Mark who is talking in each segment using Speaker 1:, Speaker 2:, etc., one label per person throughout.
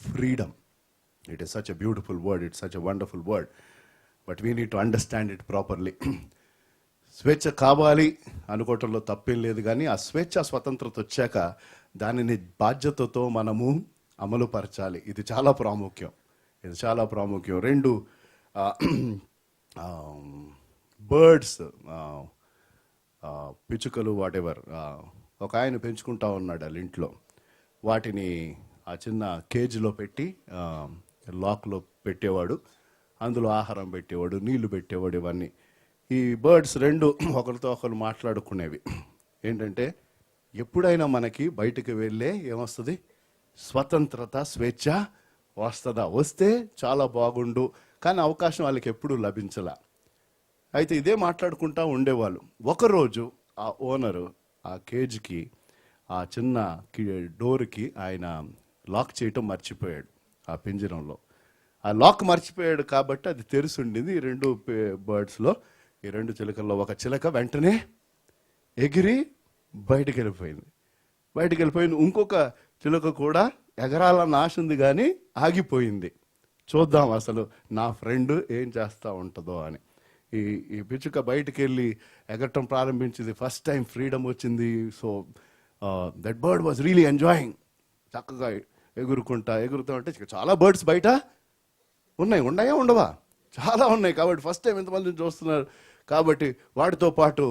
Speaker 1: freedom. It is such a beautiful word, it's such a wonderful word, but we need to understand it properly. స్వేచ్ఛ కావాలి అనుకోవటంలో తప్పేం లేదు, కానీ ఆ స్వేచ్ఛ స్వతంత్రత వచ్చాక దానిని బాధ్యతతో మనము అమలుపరచాలి. ఇది చాలా ప్రాముఖ్యం, ఇది చాలా ప్రాముఖ్యం. రెండు బర్డ్స్, పిచ్చుకలు, వాటెవర్, ఒక ఆయన పెంచుకుంటా ఉన్నాడు వాళ్ళ ఇంట్లో. వాటిని ఆ చిన్న కేజీలో పెట్టి లాక్లో పెట్టేవాడు, అందులో ఆహారం పెట్టేవాడు, నీళ్లు పెట్టేవాడు. ఇవన్నీ ఈ బర్డ్స్ రెండు ఒకరితో ఒకరు మాట్లాడుకునేవి. ఏంటంటే ఎప్పుడైనా మనకి బయటికి వెళ్ళే ఏమొస్తుంది, స్వతంత్రత, స్వేచ్ఛ వస్తుందా, వస్తే చాలా బాగుండు, కానీ అవకాశం వాళ్ళకి ఎప్పుడూ లభించలా. అయితే ఇదే మాట్లాడుకుంటా ఉండేవాళ్ళు. ఒకరోజు ఆ ఓనరు ఆ కేజ్కి, ఆ చిన్న డోర్కి ఆయన లాక్ చేయటం మర్చిపోయాడు. ఆ పింజరంలో ఆ లాక్ మర్చిపోయాడు కాబట్టి అది తెరిచి ఉండింది. ఈ రెండు బర్డ్స్లో, ఈ రెండు చిలకల్లో ఒక చిలక వెంటనే ఎగిరి బయటికి వెళ్ళిపోయింది. ఇంకొక చిలక కూడా ఎగరాలన్న ఆశ ఉంది కానీ ఆగిపోయింది. చూద్దాం అసలు నా ఫ్రెండ్ ఏం చేస్తూ ఉంటుందో అని. ఈ పిచ్చుక బయటికి వెళ్ళి ఎగరటం ప్రారంభించింది. ఫస్ట్ టైం ఫ్రీడమ్ వచ్చింది. So that bird was really enjoying. చక్కగా ఎగురుతూ అంటే చాలా బర్డ్స్ బయట ఉన్నాయా ఉండవా, చాలా ఉన్నాయి. కాబట్టి ఫస్ట్ టైం ఎంతమందిని చూస్తున్నారు కాబట్టి వాటితో పాటు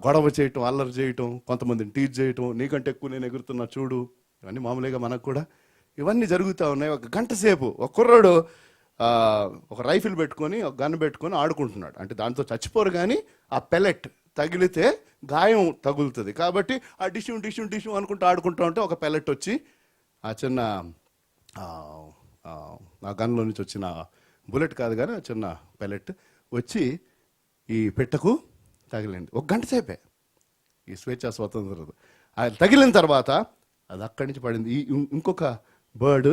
Speaker 1: గొడవ చేయటం, అల్లరి చేయటం, కొంతమందిని టీచ్ చేయటం, నీకంటే ఎక్కువ నేను ఎగురుతున్నా చూడు, ఇవన్నీ మామూలుగా మనకు కూడా ఇవన్నీ జరుగుతూ ఉన్నాయి. ఒక గంట సేపు ఒక కుర్రాడు ఒక రైఫిల్ పెట్టుకొని, ఒక గన్ పెట్టుకొని ఆడుకుంటున్నాడు. అంటే దాంతో చచ్చిపోరు, కానీ ఆ పెలెట్ తగిలితే గాయం తగులుతుంది కాబట్టి ఆ డిష్యూ అనుకుంటూ ఆడుకుంటూ ఉంటే ఒక పెలెట్ వచ్చి ఆ చిన్న ఆ గన్లో నుంచి వచ్చిన బుల్లెట్ కాదు కానీ ఆ చిన్న పెలెట్ వచ్చి ఈ పెట్టకు తగిలింది. ఒక గంట సేపే ఈ స్వేచ్ఛ స్వతంత్రత. అది తగిలిన తర్వాత అది అక్కడి నుంచి పడింది. ఇంకొక బర్డ్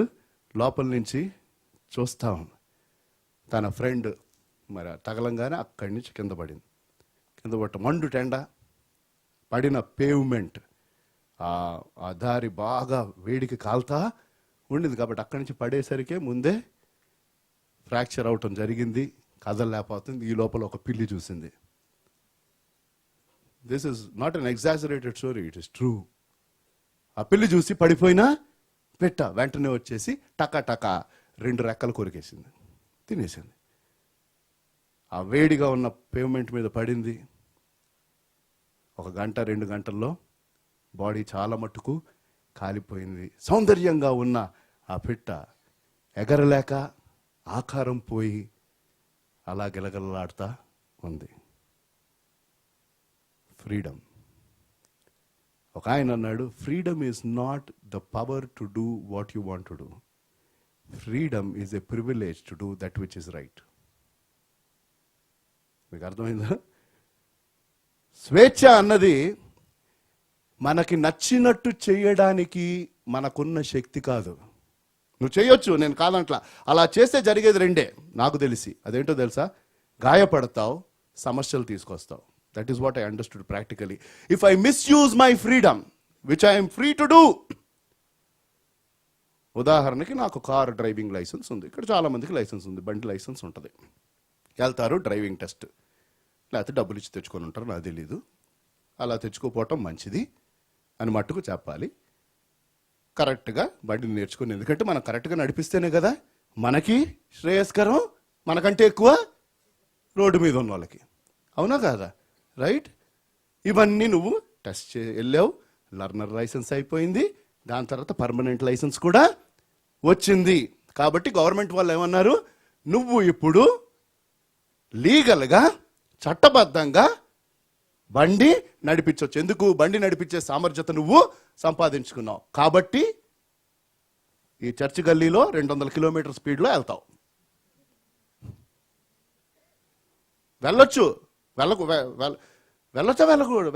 Speaker 1: లోపల నుంచి చూస్తా ఉంది. తన ఫ్రెండ్ మరి తగలంగానే అక్కడి నుంచి కింద పడింది. కింద పట్ట మండు టెండ పడిన పేవ్మెంట్, ఆ దారి బాగా వేడికి కాలుతా ఉండింది కాబట్టి అక్కడి నుంచి పడేసరికి ముందే ఫ్రాక్చర్ అవటం జరిగింది, కదలలేకపోతుంది. ఈ లోపల ఒక పిల్లి చూసింది. This is not an exaggerated story, it is true. ఆ పిల్లి చూసి పడిపోయినా పెట్ట వెంటనే వచ్చేసి టకా రెండు రెక్కలు కొరికేసింది, తినేసింది. ఆ వేడిగా ఉన్న పేమెంట్ మీద పడింది. ఒక గంట 2 గంటల్లో బాడీ చాలా మట్టుకు కాలిపోయింది. సౌందర్యంగా ఉన్న ఆ పిట్ట ఎగరలేక ఆకారం పోయి అలా గిలగలలాడుతూ ఉంది. ఫ్రీడమ్. ఒక ఆయన అన్నాడు, freedom is not the power to do what you want to do. Freedom is a privilege to do that which is right. మీకు అర్థమైందా? స్వేచ్ఛ అన్నది మనకి నచ్చినట్టు చేయడానికి మనకున్న శక్తి కాదు. నువ్వు చేయొచ్చు, నేను కాదంట్లా. అలా చేస్తే జరిగేది రెండే నాకు తెలిసి. అదేంటో తెలుసా? గాయపడతావు, సమస్యలు తీసుకొస్తావు. That is what I understood practically. If I misuse my freedom which I'm free to do. ఉదాహరణకి నాకు కార్ డ్రైవింగ్ లైసెన్స్ ఉంది. ఇక్కడ చాలామందికి లైసెన్స్ ఉంది, బండి లైసెన్స్ ఉంటుంది. వెళ్తారు డ్రైవింగ్ టెస్ట్, లేకపోతే డబ్బులు ఇచ్చి తెచ్చుకొని ఉంటారు, నాకు తెలీదు. అలా తెచ్చుకోపోవటం మంచిది అని మట్టుకు చెప్పాలి. కరెక్ట్గా బండిని నేర్చుకుని, ఎందుకంటే మనం కరెక్ట్గా నడిపిస్తేనే కదా మనకి శ్రేయస్కరం, మనకంటే ఎక్కువ రోడ్డు మీద ఉన్న వాళ్ళకి. అవునా కాదా? రైట్. ఇవన్నీ నువ్వు టెస్ట్ వెళ్ళావు, లర్నర్ లైసెన్స్ అయిపోయింది, దాని తర్వాత పర్మనెంట్ లైసెన్స్ కూడా వచ్చింది. కాబట్టి గవర్నమెంట్ వాళ్ళు ఏమన్నారు, నువ్వు ఇప్పుడు లీగల్గా చట్టబద్ధంగా బండి నడిపించవచ్చు. ఎందుకు? బండి నడిపించే సామర్థ్యత నువ్వు సంపాదించుకున్నావు కాబట్టి ఈ చర్చి గల్లీలో 200 కిలోమీటర్ స్పీడ్లో వెళ్తావు. వెళ్ళొచ్చు,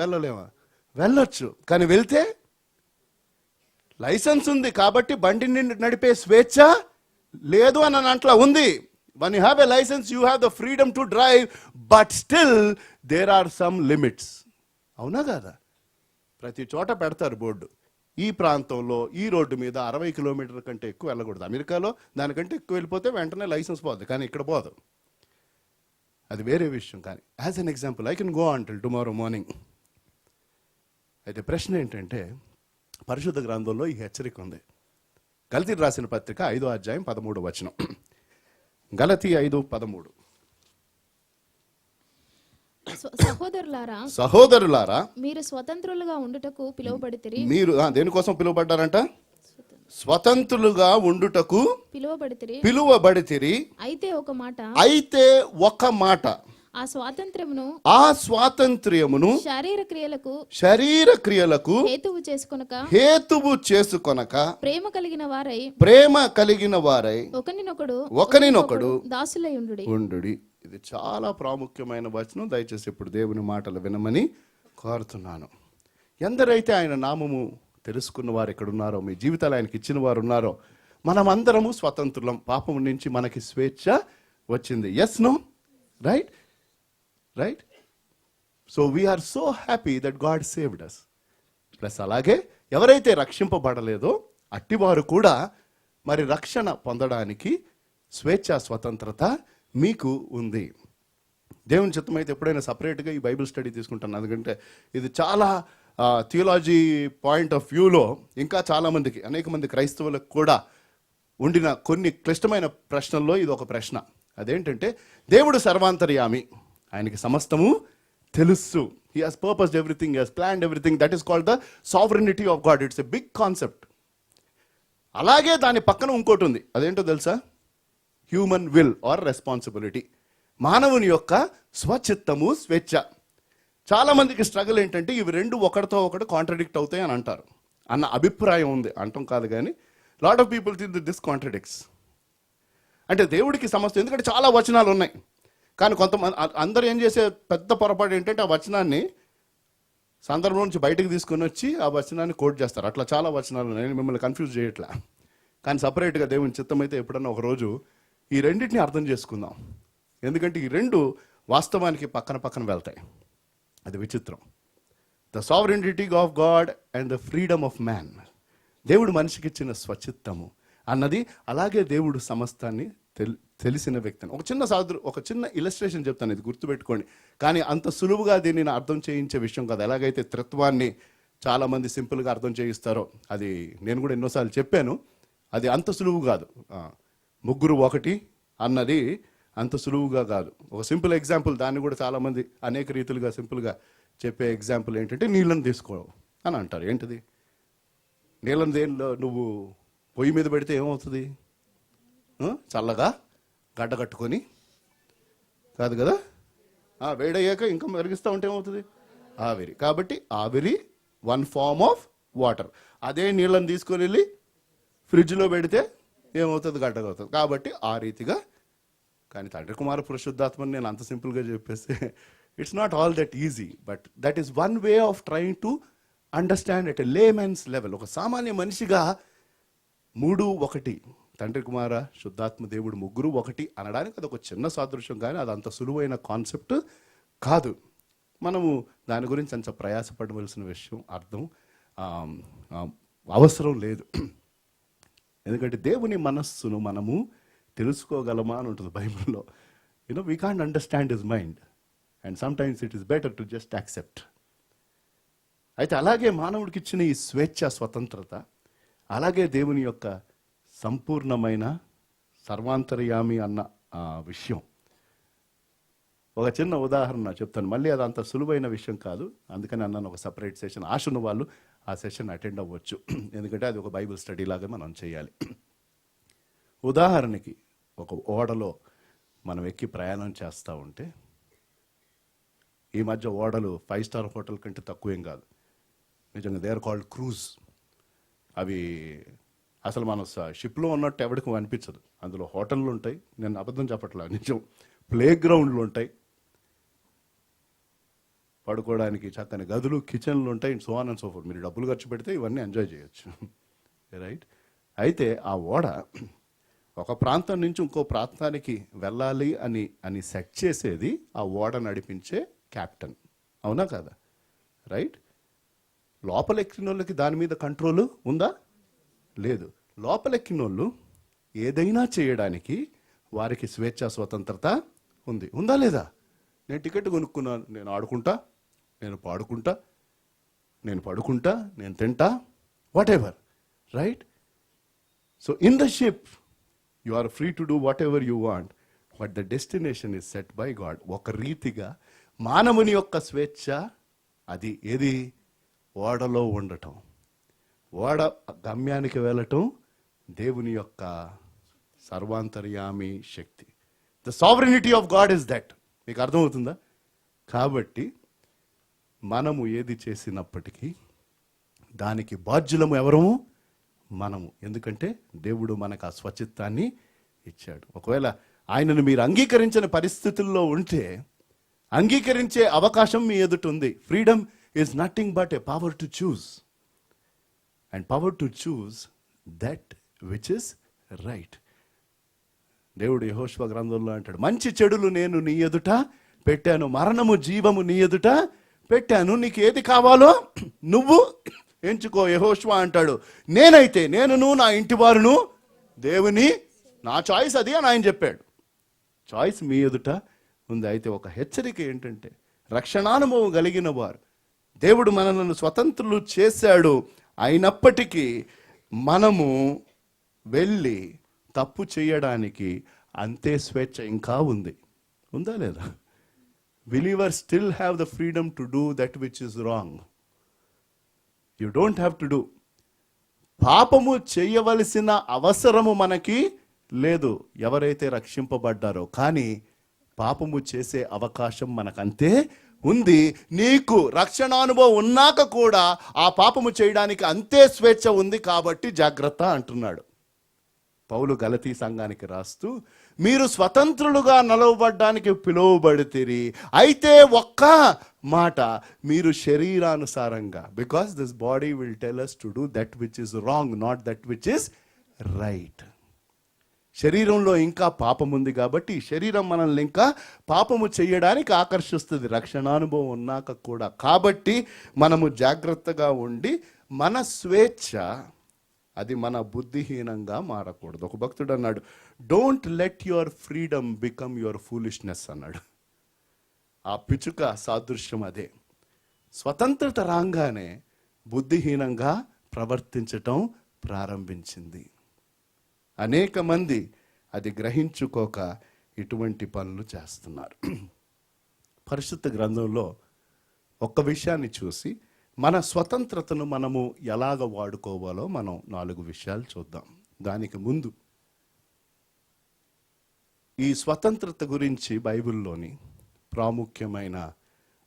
Speaker 1: వెళ్ళలేమా? వెళ్ళొచ్చు. కానీ వెళ్తే లైసెన్స్ ఉంది కాబట్టి బండిని నడిపే స్వేచ్ఛ లేదు అని అంట్లా ఉంది. When you have a license, you have the freedom to drive, but still there are some limits. అవునా కదా? ప్రతి చోట పెడతారు బోర్డు, ఈ ప్రాంతంలో ఈ రోడ్డు మీద 60 కిలోమీటర్ల కంటే ఎక్కువ వెళ్ళకూడదు. అమెరికాలో దానికంటే ఎక్కువ వెళ్ళిపోతే వెంటనే లైసెన్స్ పోద్ది, కానీ ఇక్కడ పోదు, అది వేరే విషయం. కానీ as an example I can go until tomorrow morning. అయితే ప్రశ్న ఏంటంటే, పరిశుద్ధ గ్రంథంలో ఈ హెచ్చరిక ఉంది. గలతీయులకు రాసిన పత్రిక 5వ అధ్యాయం 13వ వచనం. గలతీ 5:13. సహోదరులారా, మీరు
Speaker 2: స్వతంత్రులుగా ఉండుటకు పిలువబడితిరి.
Speaker 1: మీరు దేనికోసం పిలువబడ్డారంట? స్వతంత్రులుగా ఉండుటకు పిలువబడితిరి.
Speaker 2: అయితే
Speaker 1: ఒక మాట
Speaker 2: ఆ
Speaker 1: స్వాతంత్ర్యమును శరీర క్రియలకు హేతువు చేసుకొనక ప్రేమ కలిగిన వారై ఒకనినొకడు
Speaker 2: దాసులై
Speaker 1: ఉండుడి. ఇది చాలా ప్రాముఖ్యమైన వచనం. దయచేసి ఇప్పుడు దేవుని మాటలు వినమని కోరుతున్నాను. ఎందరైతే ఆయన నామము తెలుసుకున్న వారు ఇక్కడ ఉన్నారో, మీ జీవితాలు ఆయనకి ఇచ్చిన వారు ఉన్నారో, మనమందరము స్వతంత్రులం. పాపం నుంచి మనకి స్వేచ్ఛ వచ్చింది. Yes no? Right right. So we are so happy that God saved us. Plus అలాగే ఎవరైతే రక్షింపబడలేదో అట్టివారు కూడా మరి రక్షణ పొందడానికి స్వేచ్ఛ స్వతంత్రత మీకు ఉంది. దేవుని చిత్తం అయితే ఎప్పుడైనా సపరేట్గా ఈ బైబిల్ స్టడీ తీసుకుంటాను, ఎందుకంటే ఇది చాలా థియాలజీ పాయింట్ ఆఫ్ వ్యూలో ఇంకా చాలామందికి, అనేక మంది క్రైస్తవులకు కూడా ఉండిన కొన్ని క్లిష్టమైన ప్రశ్నల్లో ఇది ఒక ప్రశ్న. అదేంటంటే, దేవుడు సర్వాంతర్యామి, ఆయనకి సమస్తము తెలుసు. He has purposed everything, he has planned everything. That is called the sovereignty of God. It's a big concept. అలాగే దాని పక్కన ఇంకోటి ఉంది. అదేంటో తెలుసా? Human will or responsibility. మానవుని యొక్క స్వచిత్తము, స్వేచ్ఛ. చాలా మందికి స్ట్రగుల్ ఏంటంటే, ఇవి రెండు ఒకటితో ఒకటి కాంట్రడిక్ట్ అవుతాయి అని అంటారు అన్న అభిప్రాయం ఉంది. అంటాం కాదు కానీ lot of people think this contradicts. అంటే దేవుడికి సమస్తం, ఎందుకంటే చాలా వచనాలు ఉన్నాయి. కానీ కొంతమంది అందరూ ఏం చేసే పెద్ద పొరపాటు ఏంటంటే, ఆ వచనాన్ని సందర్భం నుంచి బయటకు తీసుకొని వచ్చి ఆ వచనాన్ని కోట్ చేస్తారు. అట్లా చాలా వచనాలు ఉన్నాయి. నేను మిమ్మల్ని కన్ఫ్యూజ్ చేయట్లా. కానీ సపరేట్గా దేవుని చిత్తం అయితే ఎప్పుడన్నా ఒకరోజు ఈ రెండింటిని అర్థం చేసుకుందాం. ఎందుకంటే ఈ రెండు వాస్తవానికి పక్కన పక్కన వెళ్తాయి. అది విచిత్రం. The sovereignty of God and the freedom of man. దేవుడు మనిషికి ఇచ్చిన స్వచిత్తము అన్నది, అలాగే దేవుడు సమస్తాన్ని తెలిసిన వ్యక్తిని. ఒక చిన్న ఇలస్ట్రేషన్ చెప్తాను, ఇది గుర్తుపెట్టుకోండి. కానీ అంత సులువుగా దీనిని అర్థం చేయించే విషయం కాదు. ఎలాగైతే త్రిత్వాన్ని చాలామంది సింపుల్గా అర్థం చేయిస్తారో, అది నేను కూడా ఎన్నోసార్లు చెప్పాను, అది అంత సులువు కాదు. ముగ్గురు ఒకటి అన్నది అంత సులువుగా కాదు. ఒక సింపుల్ ఎగ్జాంపుల్, దాన్ని కూడా చాలామంది అనేక రీతులుగా సింపుల్గా చెప్పే ఎగ్జాంపుల్ ఏంటంటే, నీళ్ళని తీసుకో అని అంటారు. ఏంటిది? నీళ్ళని దేనిలో నువ్వు పొయ్యి మీద పెడితే ఏమవుతుంది? చల్లగా గడ్డ కట్టుకొని కాదు కదా, వేడయ్యాక ఇంకా మరిగిస్తూ ఉంటే ఏమవుతుంది? ఆవిరి. కాబట్టి ఆవిరి వన్ ఫార్మ్ ఆఫ్ వాటర్. అదే నీళ్ళని తీసుకొని వెళ్ళి ఫ్రిడ్జ్లో పెడితే ఏమవుతుంది? గడ్డగా అవుతుంది. కాబట్టి ఆ రీతిగా. కానీ తండ్రి కుమార పరిశుద్ధాత్మని నేను అంత సింపుల్గా చెప్పేస్తే it's not all that easy. But that is one way of trying to understand at a laymen's level. ఒక సామాన్య మనిషిగా 3-1 తండ్రి కుమార శుద్ధాత్మ దేవుడు ముగ్గురు ఒకటి అనడానికి అది ఒక చిన్న సాదృశ్యం, కానీ అది అంత సులువైన కాన్సెప్ట్ కాదు. మనము దాని గురించి అంత ప్రయాసపడవలసిన విషయం, అర్థం అవసరం లేదు. ఎందుకంటే దేవుని మనస్సును మనము తెలుసుకోగలమా అని ఉంటుంది బైబిల్లో. We can't understand his mind, and sometimes it is better to just accept. అయితే అలాగే మానవుడికి ఇచ్చిన ఈ స్వేచ్ఛ, స్వతంత్రత, అలాగే దేవుని యొక్క సంపూర్ణమైన సర్వాంతర్యామి అన్న విషయం. ఒక చిన్న ఉదాహరణ చెప్తాను. మళ్ళీ అది అంత సులువైన విషయం కాదు, అందుకని అన్నాను ఒక సపరేట్ సెషన్. ఆశ ఉన్న వాళ్ళు ఆ సెషన్ అటెండ్ అవ్వచ్చు, ఎందుకంటే అది ఒక బైబిల్ స్టడీ లాగా మనం చేయాలి. ఉదాహరణకి, ఒక ఓడలో మనం ఎక్కి ప్రయాణం చేస్తూ ఉంటే, ఈ మధ్య ఓడలు 5 స్టార్ హోటల్ కంటే తక్కువేం కాదు. నిజంగా దే ఆర్ కాల్డ్ క్రూజ్. అవి అసలు మన షిప్లో ఉన్నట్టు ఎవరికి అనిపించదు. అందులో హోటళ్ళు ఉంటాయి, నేను అబద్ధం చెప్పట్లా, నిజం. ప్లే గ్రౌండ్లు ఉంటాయి, పడుకోవడానికి చక్కని గదులు, కిచెన్లు ఉంటాయి, so on and so fourth. మీరు డబ్బులు ఖర్చు పెడితే ఇవన్నీ ఎంజాయ్ చేయొచ్చు, రైట్? అయితే ఆ ఓడ ఒక ప్రాంతం నుంచి ఇంకో ప్రాంతానికి వెళ్ళాలి అని సెట్ చేసేది ఆ ఓడ నడిపించే క్యాప్టెన్, అవునా కదా? రైట్? లోపలెక్కిన వాళ్ళకి దాని మీద కంట్రోల్ ఉందా? లేదు. లోపలెక్కిన వాళ్ళు ఏదైనా చేయడానికి వారికి స్వేచ్ఛ స్వతంత్రత ఉంది. ఉందా లేదా? నేను టికెట్ కొనుక్కున్నాను, నేను ఆడుకుంటా, నేను పాడుకుంటా, నేను పడుకుంటా, నేను తింటా, whatever, right? So in the ship you are free to do whatever you want, but the destination is set by God. ఒక రీతిగా మానవుని యొక్క స్వేచ్ఛ అది ఏది? ఓడలో ఉండటం, ఓడ గమ్యానికి వెళ్ళటం దేవుని యొక్క సర్వాంతర్యామి శక్తి. The sovereignty of God is that. మీకు అర్థమవుతుందా? కాబట్టి మనము ఏది చేసినప్పటికీ దానికి బాధ్యులము ఎవరము? మనము. ఎందుకంటే దేవుడు మనకు ఆ స్వచిత్తాన్ని ఇచ్చాడు. ఒకవేళ ఆయనను మీరు అంగీకరించిన పరిస్థితుల్లో ఉంటే అంగీకరించే అవకాశం మీ ఎదుట ఉంది. Freedom is nothing but A power to choose, and power to choose that which is right. దేవుడు యెహోషువ గ్రంథంలో అంటాడు, మంచి చెడులు నేను నీ ఎదుట పెట్టాను, మరణము జీవము నీ ఎదుట పెట్టాను, నీకు ఏది కావాలో నువ్వు ఎంచుకో. యెహోషువ అంటాడు, నేనును నా ఇంటి వారును దేవుని, నా చాయిస్ అది అని ఆయన చెప్పాడు. చాయిస్ మీ ఎదుట ఉంది. అయితే ఒక హెచ్చరిక ఏంటంటే, రక్షణానుభవం కలిగిన వారు, దేవుడు మనల్ని స్వతంత్రులు చేశాడు, అయినప్పటికీ మనము వెళ్ళి తప్పు చేయడానికి అంతే స్వేచ్ఛ ఇంకా ఉంది. ఉందా లేదా? Believers still have the freedom to do that which is wrong. You don't have to do. పాపము చేయవలసిన అవసరము మనకి లేదు ఎవరైతే రక్షింపబడ్డారో, కానీ పాపము చేసే అవకాశం మనకంతే ఉంది. నీకు రక్షణానుభవం ఉన్నాక కూడా ఆ పాపము చేయడానికి అంతే స్వేచ్ఛ ఉంది, కాబట్టి జాగ్రత్త అంటున్నాడు పౌలు గలతీ సంఘానికి రాస్తూ. మీరు స్వతంత్రులుగా నలవబడ్డానికి పిలువబడితిరి, అయితే ఒక్క మాట, మీరు శరీరానుసారంగా, because this body will tell us to do that which is wrong, not that which is right. శరీరంలో ఇంకా పాపం ఉంది కాబట్టి శరీరం మనల్ని ఇంకా పాపము చేయడానికి ఆకర్షిస్తుంది రక్షణానుభవం ఉన్నాక కూడా. కాబట్టి మనము జాగ్రత్తగా ఉండి మన స్వేచ్ఛ అది మన బుద్ధిహీనంగా మారకూడదు. ఒక భక్తుడు అన్నాడు, don't let your freedom become your foolishness అన్నాడు. ఆ పిచ్చుక సాదృశ్యం అదే. స్వతంత్రత రాగానే బుద్ధిహీనంగా ప్రవర్తించటం ప్రారంభించింది. అనేక మంది అది గ్రహించుకోక ఇటువంటి పనులు చేస్తున్నారు. పరిశుద్ధ గ్రంథంలో ఒక్క విషయాన్ని చూసి మన స్వతంత్రతను మనము ఎలాగ వాడుకోవాలో మనం 4 విషయాలు చూద్దాం. దానికి ముందు ఈ స్వతంత్రత గురించి బైబిల్లోని ప్రాముఖ్యమైన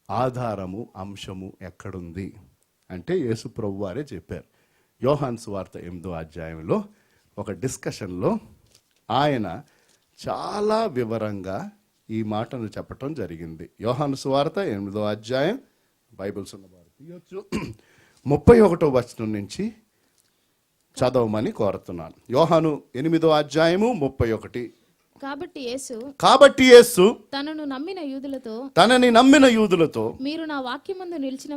Speaker 1: ఆధారము, అంశము ఎక్కడుంది అంటే యేసు ప్రభువు వారే చెప్పారు. యోహాను సువార్త 8వ అధ్యాయంలో ఒక డిస్కషన్లో ఆయన చాలా వివరంగా ఈ మాటను చెప్పటం జరిగింది. యోహాను సువార్త 8వ అధ్యాయం, బైబిల్స్ ఉన్నవారు తీయొచ్చు, 31వ వచనం నుంచి చదవమని కోరుతున్నాను. యోహాను 8వ అధ్యాయము 31.
Speaker 2: కాబట్టి యేసు
Speaker 1: తనని నమ్మిన యూదులతో
Speaker 2: మీరు నా వాక్యమందు నిలిచిన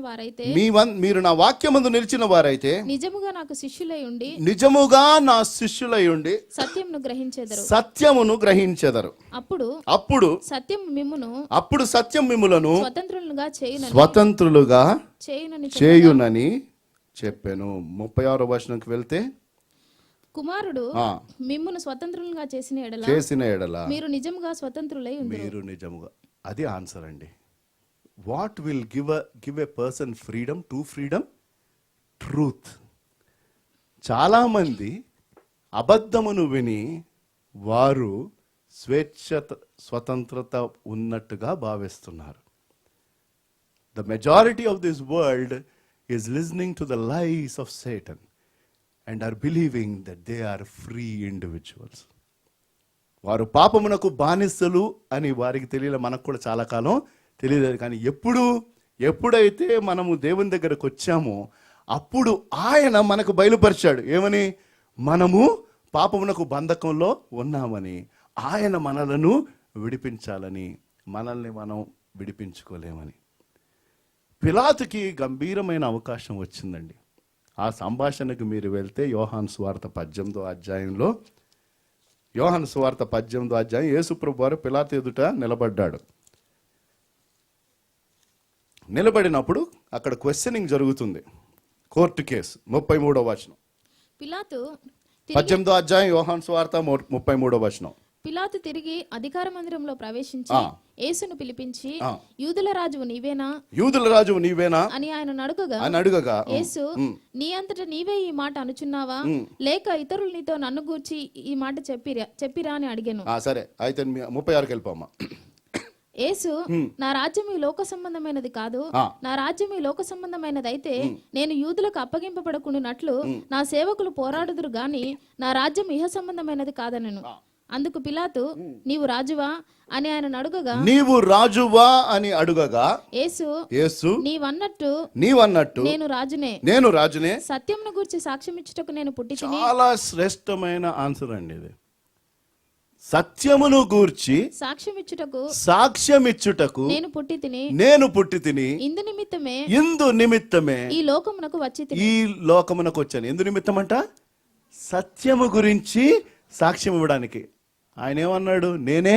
Speaker 2: వారైతే నిజముగా నాకు శిష్యులై ఉండి
Speaker 1: నిజముగా నా శిష్యులై ఉండి సత్యమును గ్రహించెదరు. అప్పుడు సత్యం మిమ్ములను స్వతంత్రులుగా చేయునని చెప్పాను. 36వ వచనంకి వెళ్తే,
Speaker 2: కుమారుడు మిమ్మును స్వతంత్రులుగా చేసిన ఎడల మీరు నిజముగా స్వతంత్రులై ఉందురు.
Speaker 1: మీరు నిజముగా, అది ఆన్సర్ అండి. What will give a person freedom? To freedom, truth. చాలా మంది అబద్ధమును విని వారు స్వతంత్రత ఉన్నట్టుగా భావిస్తున్నారు. The majority of this world is listening to the lies of Satan and are believing that they are free individuals. వారు పాపమునకు బానిసలు అని వారికి తెలియలే, మనకు కూడా చాలా కాలం తెలియలేదు. కానీ ఎప్పుడైతే మనము దేవుని దగ్గరకు వచ్చామో అప్పుడు ఆయన మనకు బయలుపరిచాడు. ఏమని? మనము పాపమునకు బంధకంలో ఉన్నామని, ఆయన మనలను విడిపించాలని, మనల్ని మనం విడిపించుకోలేమని. పిలాతుకి గంభీరమైన అవకాశం వచ్చిందండి. ఆ సంభాషణకు మీరు వెళ్తే యోహాను సువార్త 18వ అధ్యాయంలో, యోహాను సువార్త 18వ అధ్యాయం, యేసుప్రభు వారు పిలాతు ఎదుట నిలబడ్డాడు. నిలబడినప్పుడు అక్కడ క్వశ్చనింగ్ జరుగుతుంది, కోర్టు కేసు. 33వ వచనం,
Speaker 2: పిలాతు
Speaker 1: 18వ అధ్యాయం యోహాను సువార్త 33వ వచనం.
Speaker 2: పిలాతు తిరిగి అధికార మందిరంలో ప్రవేశించి యేసును పిలిపించి, యూదుల రాజువు నీవేనా,
Speaker 1: యూదుల రాజువు నీవేనా
Speaker 2: అని ఆయన
Speaker 1: అడుగగా,
Speaker 2: యేసు, నీ అంతట నీవే ఈ మాట అనుచున్నావా, లేక ఇతరులు నీతో నన్ను గూర్చి ఈ మాట చెప్పిరా అని అడిగాను.
Speaker 1: సరే, అయితే 36కి వెళ్ళిపోమ్మా.
Speaker 2: యేసు, నా రాజ్యం ఈ లోక సంబంధమైనది కాదు, నా రాజ్యం ఈ లోక సంబంధమైనది అయితే నేను యూదులకు అప్పగింపబడకుండానట్లు నా సేవకులు పోరాడుదురు గాని నా రాజ్యం ఇహ సంబంధమైనది కాదనెను. అందుకు పిలాతు, నీవు రాజువా అని ఆయన అడుగగా,
Speaker 1: నీవు రాజువా అని అడుగగా, యేసు, నీవన్నట్టు నేను రాజునే,
Speaker 2: సత్యమును గూర్చి సాక్ష్యం ఇచ్చుటకు నేను పుట్టి.
Speaker 1: చాలా శ్రేష్టమైన ఆన్సర్ అండి ఇది. సత్యమును గూర్చి సాక్ష్యం ఇచ్చుటకు నేను పుట్టి తిని ఇందు నిమిత్తమే ఈ లోకమునకు వచ్చాను. ఎందు నిమిత్తం అంట? సత్యము గురించి సాక్ష్యం ఇవ్వడానికి. ఆయన ఏమన్నాడు? నేనే,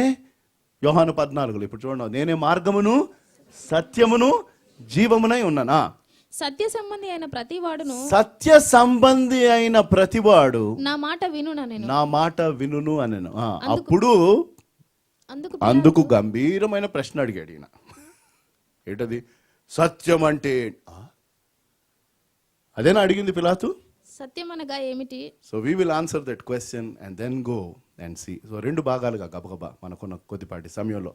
Speaker 1: యోహాను 14, ఇప్పుడు చూడండి, నేనే మార్గమును సత్యమును జీవమునై ఉన్నానా.
Speaker 2: సత్య సంబంధి అయిన
Speaker 1: ప్రతివాడు నా మాట వినును అనెను. అప్పుడు అందుకు గంభీరమైన ప్రశ్న అడిగాడు ఈయన. ఏంటది? సత్యం అంటే అదేనా అడిగింది పిలాతు?
Speaker 2: సత్యం అనగా ఏమిటి?
Speaker 1: So we will answer that question and then go and see. So 2 భాగాలుగా గబగబా మనకున్న కొద్దిపాటి సమయంలో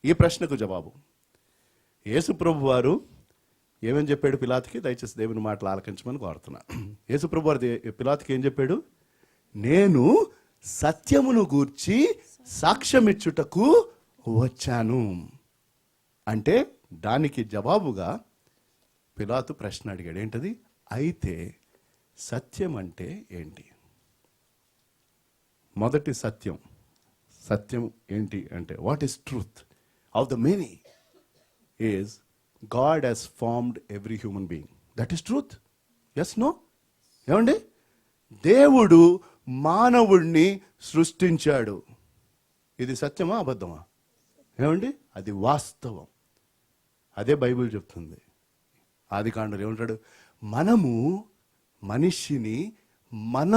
Speaker 1: ఈ ప్రశ్నకు జవాబు. యేసు ప్రభు వారు ఏమని చెప్పాడు పిలాతుకి? దయచేసి దేవుని మాటలు ఆలకించమని కోరుతున్నా. యేసు ప్రభు వారు పిలాతుకి ఏం చెప్పాడు? నేను సత్యమును గూర్చి సాక్ష్యమిచ్చుటకు వచ్చాను అంటే దానికి జవాబుగా పిలాతు ప్రశ్న అడిగాడు. ఏంటది? అయితే సత్యం అంటే ఏంటి? మొదటి సత్యం ఏంటి అంటే, what is truth? Of the many is God has formed every human being. That is truth. Yes, no? ఏమండి? దేవుడు మానవుడిని సృష్టించాడు. ఇది సత్యమా అబద్ధమా? ఏమండి? అది వాస్తవం. అదే బైబిల్ చెప్తుంది. ఆదికాండలో ఏమంటాడు? మనము మనిషిని మన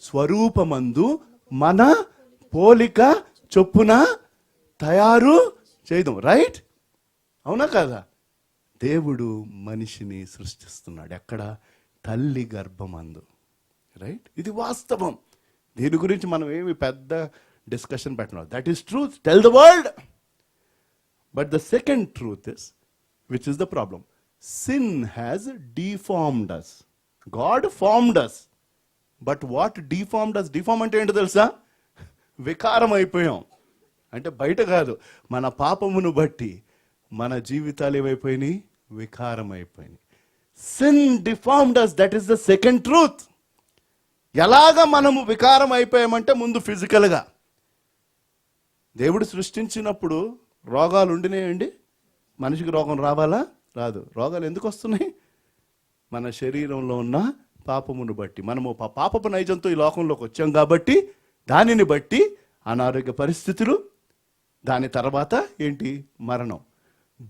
Speaker 1: స్వరూపమందు మన పోలిక చొప్పున తయారు చేయడం. రైట్? అవునా కాదా? దేవుడు మనిషిని సృష్టిస్తున్నాడు. ఎక్కడ? తల్లి గర్భమందు. రైట్? ఇది వాస్తవం. దీని గురించి మనం ఏమి పెద్ద డిస్కషన్ పెట్టడం. That is truth. Tell the world. But the second truth is, which is the problem, sin has deformed us. God formed us, but what deformed us? Deform అంటే ఏంటో తెలుసా? వికారం అయిపోయాం. అంటే బయట కాదు, మన పాపమును బట్టి మన జీవితాలు ఏమైపోయినాయి? వికారం అయిపోయినాయి. Sin deformed us. That is the second truth. ఎలాగ మనము వికారం అయిపోయామంటే, ముందు ఫిజికల్గా దేవుడు సృష్టించినప్పుడు రోగాలు ఉండినాయండి. మనిషికి రోగం రావాలా? రాదు. రోగాలు ఎందుకు వస్తున్నాయి? మన శరీరంలో ఉన్న పాపమును బట్టి. మనము పాపపు నైజంతో ఈ లోకంలోకి వచ్చాం కాబట్టి దానిని బట్టి అనారోగ్య పరిస్థితులు, దాని తర్వాత ఏంటి? మరణం.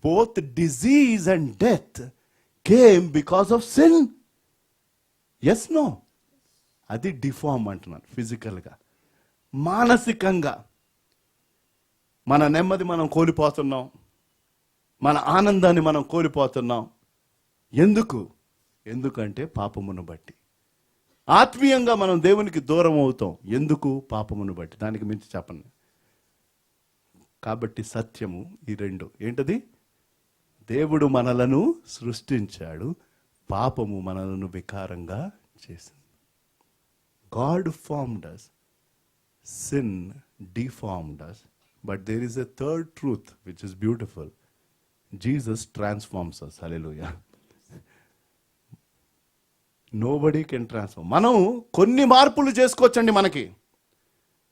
Speaker 1: Both disease and death came because of sin. Yes, no? అది డిఫార్మ్ అంటున్నాను. ఫిజికల్గా, మానసికంగా మన నెమ్మది మనం కోల్పోతున్నాం, మన ఆనందాన్ని మనం కోల్పోతున్నాం. ఎందుకంటే పాపమును బట్టి. ఆత్మీయంగా మనం దేవునికి దూరం అవుతాం. ఎందుకు? పాపమును బట్టి. దానికి మించి చెప్పండి. కాబట్టి సత్యము ఈ 2. ఏంటది? దేవుడు మనలను సృష్టించాడు, పాపము మనలను వికారంగా చేసింది. God formed us, sin deformed us, but there is a third truth which is beautiful. Jesus transforms us. Hallelujah. Nobody can transform. మనం కొన్ని మార్పులు చేసుకోవచ్చండి.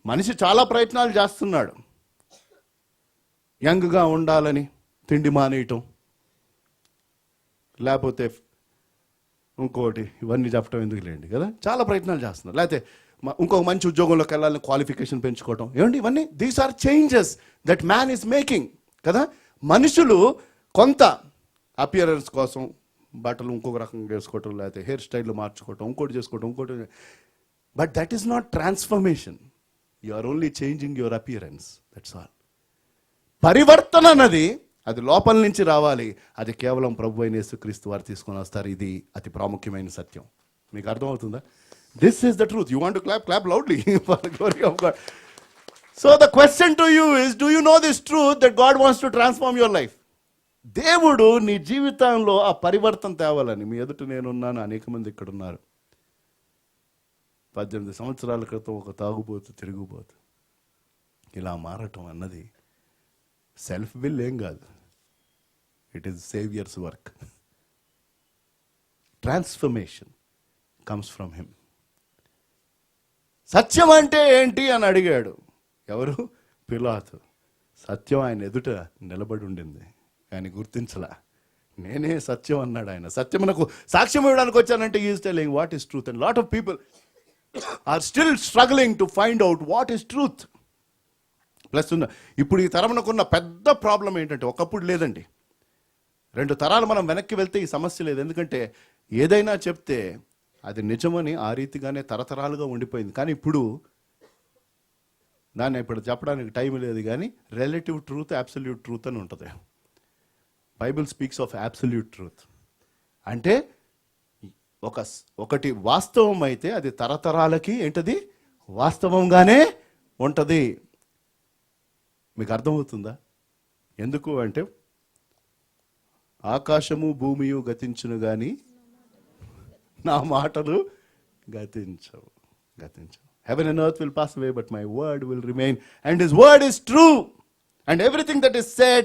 Speaker 1: మనిషి చాలా ప్రయత్నాలు చేస్తున్నాడు. యంగ్గా ఉండాలని తిండి మానేయటం, లేకపోతే ఇంకోటి, ఇవన్నీ చెప్పడం ఎందుకు లేండి కదా, చాలా ప్రయత్నాలు చేస్తున్నారు. లేకపోతే ఇంకొక మంచి ఉద్యోగంలోకి వెళ్ళాలని క్వాలిఫికేషన్ పెంచుకోవటం, ఏమండి ఇవన్నీ these are changes that man is making కదా. మనుషులు కొంత అపియరెన్స్ కోసం బట్టలు ఇంకొక రకంగా వేసుకోవటం, లేకపోతే హెయిర్ స్టైల్ మార్చుకోవటం, ఇంకోటి చేసుకోవటం, ఇంకోటి, but that is not transformation. You are only changing your appearance, that's all. పరివర్తన అన్నది అది లోపల నుంచి రావాలి. అది కేవలం ప్రభు అయిన యేసుక్రీస్తు వారు తీసుకొని వస్తారు. ఇది అతి ప్రాముఖ్యమైన సత్యం. మీకు అర్థమవుతుందా? This is the truth. You want to clap loudly for the glory of God. So the question to you is, do you know this truth that God wants to transform your life? దేవుడు నీ జీవితంలో ఆ పరివర్తన తేవాలని. మీ ఎదుట నేనున్నాను, అనేక మంది ఇక్కడ ఉన్నారు. 18 సంవత్సరాల క్రితం ఒక తాగుబోతు, తిరుగుబోతు ఇలా మారటం అన్నది సెల్ఫ్ విల్ ఏం కాదు, it is saviour's work. Transformation comes from him. సత్యం అంటే ఏంటి అని అడిగాడు ఎవరు? పిలాతు. సత్యం ఆయన ఎదుట నిలబడి ఉండింది, ఆయన గుర్తించలా. నేనే సత్యం అన్నాడు ఆయన. సత్యమునకు సాక్ష్యం ఇవ్వడానికి వచ్చానంటే is telling what is truth. And lot of people are still struggling to find out what is truth. Plus ఇప్పుడు ఈ తరమునకున్న పెద్ద ప్రాబ్లం ఏంటంటే, ఒకప్పుడు లేదండి, 2 తరాలు మనం వెనక్కి వెళ్తే ఈ సమస్య లేదు. ఎందుకంటే ఏదైనా చెప్తే అది నిజమని ఆ రీతిగానే తరతరాలుగా ఉండిపోయింది. కానీ ఇప్పుడు దాన్ని ఇప్పుడు చెప్పడానికి టైం లేదు. కానీ రిలేటివ్ ట్రూత్, అబ్సల్యూట్ ట్రూత్ అని ఉంటుంది. Bible speaks of absolute truth. అంటే ఒకటి వాస్తవం అయితే అది తరతరాలకి ఏంటది వాస్తవంగానే ఉంటుంది. మీకు అర్థమవుతుందా? ఎందుకు అంటే, ఆకాశము భూమియు గతించును గాని నా మాటలు గతించవు. Heaven and earth will pass away, but my word will remain. And his word is true. And everything that is said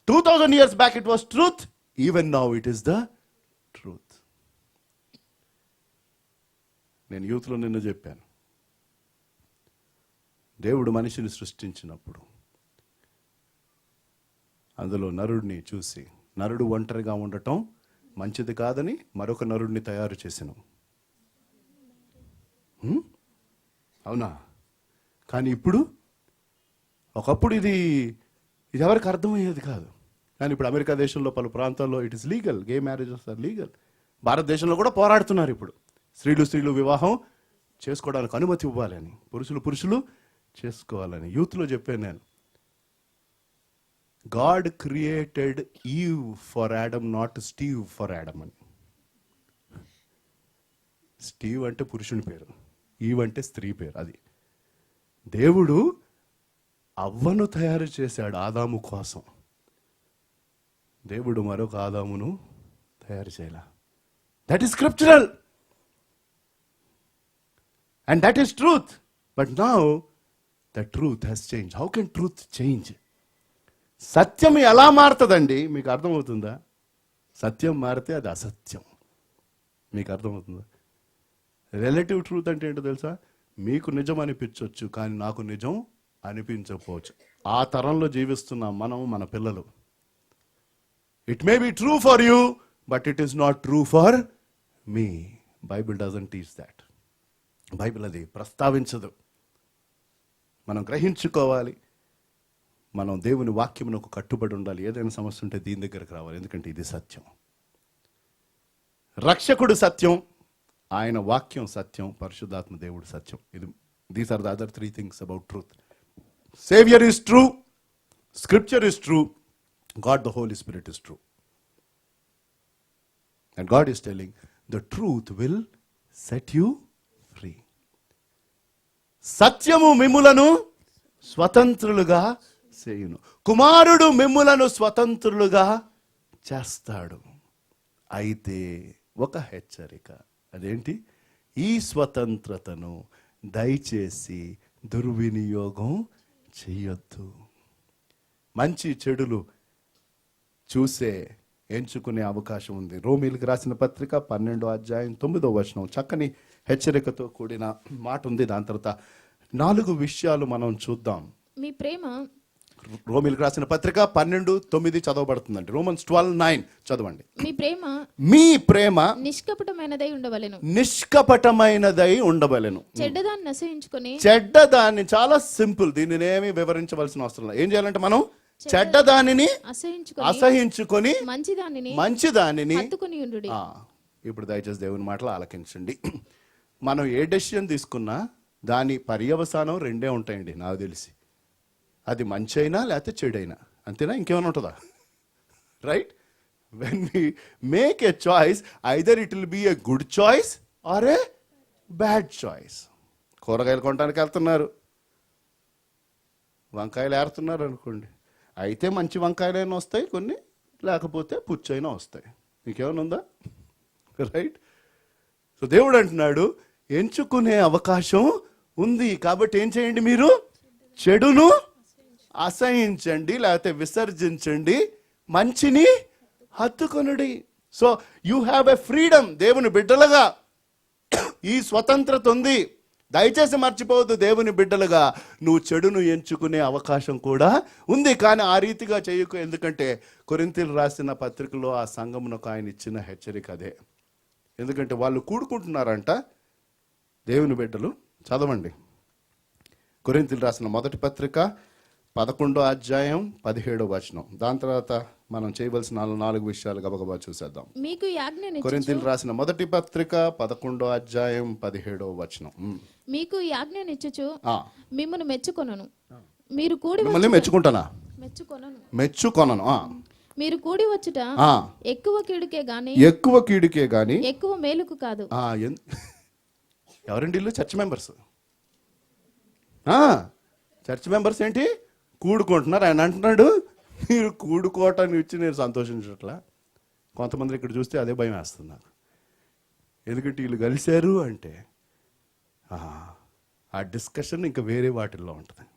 Speaker 1: 2000 years back, it was truth. Even now it is the truth. నేను యూత్లో నిన్న చెప్పాను, దేవుడు మనిషిని సృష్టించినప్పుడు అందులో నరుడిని చూసి, నరుడు ఒంటరిగా ఉండటం మంచిది కాదని మరొక నరుడిని తయారు చేసాను. అవునా? కానీ ఇప్పుడు, ఒకప్పుడు ఇది ఎవరికి అర్థమయ్యేది కాదు. కానీ ఇప్పుడు అమెరికా దేశంలో పలు ప్రాంతాల్లో it is legal, gay marriages are legal. భారతదేశంలో కూడా పోరాడుతున్నారు ఇప్పుడు. స్త్రీలు వివాహం చేసుకోవడానికి అనుమతి ఇవ్వాలని, పురుషులు చేసుకోవాలని. యూత్లో చెప్పాను నేను, God created eve for Adam, not Steve for Adam అని. స్టీవ్ అంటే పురుషుని పేరు, ఈవ్ అంటే స్త్రీ పేరు. అది దేవుడు అవ్వను తయారు చేశాడు ఆదాము కోసం. దేవుడు మరొక ఆదామును తయారు చేయాల. That is scriptural and that is truth. But now the truth has change. How can truth change? సత్యం ఎలా మారుతుందండి? మీకు అర్థమవుతుందా? సత్యం మారితే అది అసత్యం. మీకు అర్థమవుతుందా? రిలేటివ్ ట్రూత్ అంటే ఏంటో తెలుసా? మీకు నిజం అనిపించవచ్చు, కానీ నాకు నిజం అనిపించకపోవచ్చు. ఆ తరంలో జీవిస్తున్నాం మనం, మన పిల్లలు. It may be true for you, but it is not true for me. Bible doesn't teach that. Bible అది ప్రస్తావించదు. మనం గ్రహించుకోవాలి. మనం దేవుని వాక్యమునకు కట్టుబడి ఉండాలి. ఏదైనా సమస్య ఉంటే దీని దగ్గరకు రావాలి, ఎందుకంటే ఇది సత్యం. రక్షకుడు సత్యం, ఆయన వాక్యం సత్యం, పరిశుద్ధాత్మ దేవుడు సత్యం. These are the other 3 things about truth. Savior is true, Scripture is true, God the Holy Spirit is true. And God is telling, the truth will set you free. సత్యము మిమ్ములను స్వతంత్రులుగా చేయును. కుమారుడు మిమ్ములను స్వతంత్రులుగా చేస్తాడు. అయితే ఒక హెచ్చరిక. అదేంటి? ఈ స్వతంత్రతను దయచేసి దుర్వినియోగం చెయ్యొద్దు. మంచి చెడులు చూసే ఎంచుకునే అవకాశం ఉంది. రోమీలకు రాసిన పత్రిక 12వ అధ్యాయం 9వ వచనం చక్కని హెచ్చరికతో కూడిన మాట ఉంది. దాని తర్వాత 4 విషయాలు మనం చూద్దాం.
Speaker 2: మీ ప్రేమ
Speaker 1: రోమిలకు రాసిన పత్రిక 12:9 చదవబడుతుందండి. రోమన్స్ 12:9 చదవండి.
Speaker 2: మీ ప్రేమ
Speaker 1: నిష్కపటమైనదై
Speaker 2: ఉండవలెను
Speaker 1: చెడ్డదాన్ని
Speaker 2: నశించుకొని
Speaker 1: చెడ్డదాన్ని, చాలా సింపుల్, దీనిని ఏమి వివరించవలసిన అవసరం లేదు. ఏం చేయాలంటే మనం చెడ్డదానిని అసహించుకొని మంచిదానిని
Speaker 2: హత్తుకొని ఉండుడి.
Speaker 1: ఇప్పుడు దయచేసి దేవుని మాటలు ఆలకించండి. మనం ఏ డెసిషన్ తీసుకున్నా దాని పర్యవసానం రెండే ఉంటాయండి నాకు తెలిసి. అది మంచి అయినా లేకపోతే చెడైనా, అంతేనా? ఇంకేమైనా ఉంటుందా? Right? When we make a choice, either it will be a good choice or a bad choice. కూరగాయలు కొనడానికి వెళ్తున్నారు, వంకాయలు ఏరుతున్నారు అనుకోండి, అయితే మంచి వంకాయలైనా వస్తాయి కొన్ని, లేకపోతే పుచ్చైనా వస్తాయి. ఇంకేమైనా ఉందా? రైట్? సో దేవుడు అంటున్నాడు ఎంచుకునే అవకాశం ఉంది. కాబట్టి ఏం చేయండి, మీరు చెడును అసహించండి, లేకపోతే విసర్జించండి, మంచిని హత్తుకొనుడి. So you have a freedom. దేవుని బిడ్డలుగా ఈ స్వతంత్రత ఉంది. దయచేసి మర్చిపోవద్దు, దేవుని బిడ్డలుగా నువ్వు చెడును ఎంచుకునే అవకాశం కూడా ఉంది. కానీ ఆ రీతిగా చేయకు. ఎందుకంటే కొరింథీయులకు రాసిన పత్రికలో ఆ సంఘమునకు ఆయన ఇచ్చిన హెచ్చరిక అదే. ఎందుకంటే వాళ్ళు కూడుకుంటున్నారంట దేవుని బిడ్డలు. చదవండి, కొరింథీయులకు రాసిన మొదటి పత్రిక 11వ అధ్యాయం 17వ వచనం. దాని తర్వాత మనం చేయవలసిన 4 విషయాలు గబగబా చూసేద్దాం.
Speaker 2: మీకు
Speaker 1: కొరింథీయులకు రాసిన మొదటి పత్రిక 11వ అధ్యాయం 17వ వచనం.
Speaker 2: మీకు ఆజ్ఞనిచ్చుచు మిమ్మును మెచ్చుకొనను. మీరు కూడి
Speaker 1: మిమ్మల్ని మెచ్చుకుంటానా? మెచ్చుకొనను.
Speaker 2: మీరు కూడి వచ్చుట ఎక్కువ కీడుకే గాని ఎక్కువ మేలుకు కాదు.
Speaker 1: ఎవరండి ఇల్లు? Church members. చర్చ్ మెంబర్స్ ఏంటి కూడుకుంటున్నారు. ఆయన అంటున్నాడు మీరు కూడుకోవటాన్ని ఇచ్చి నేను సంతోషించట్లా. కొంతమంది ఇక్కడ చూస్తే అదే భయం వేస్తుంది నాకు. ఎందుకంటే వీళ్ళు కలిశారు అంటే ఆ డిస్కషన్ ఇంకా వేరే వాటిల్లో ఉంటుంది.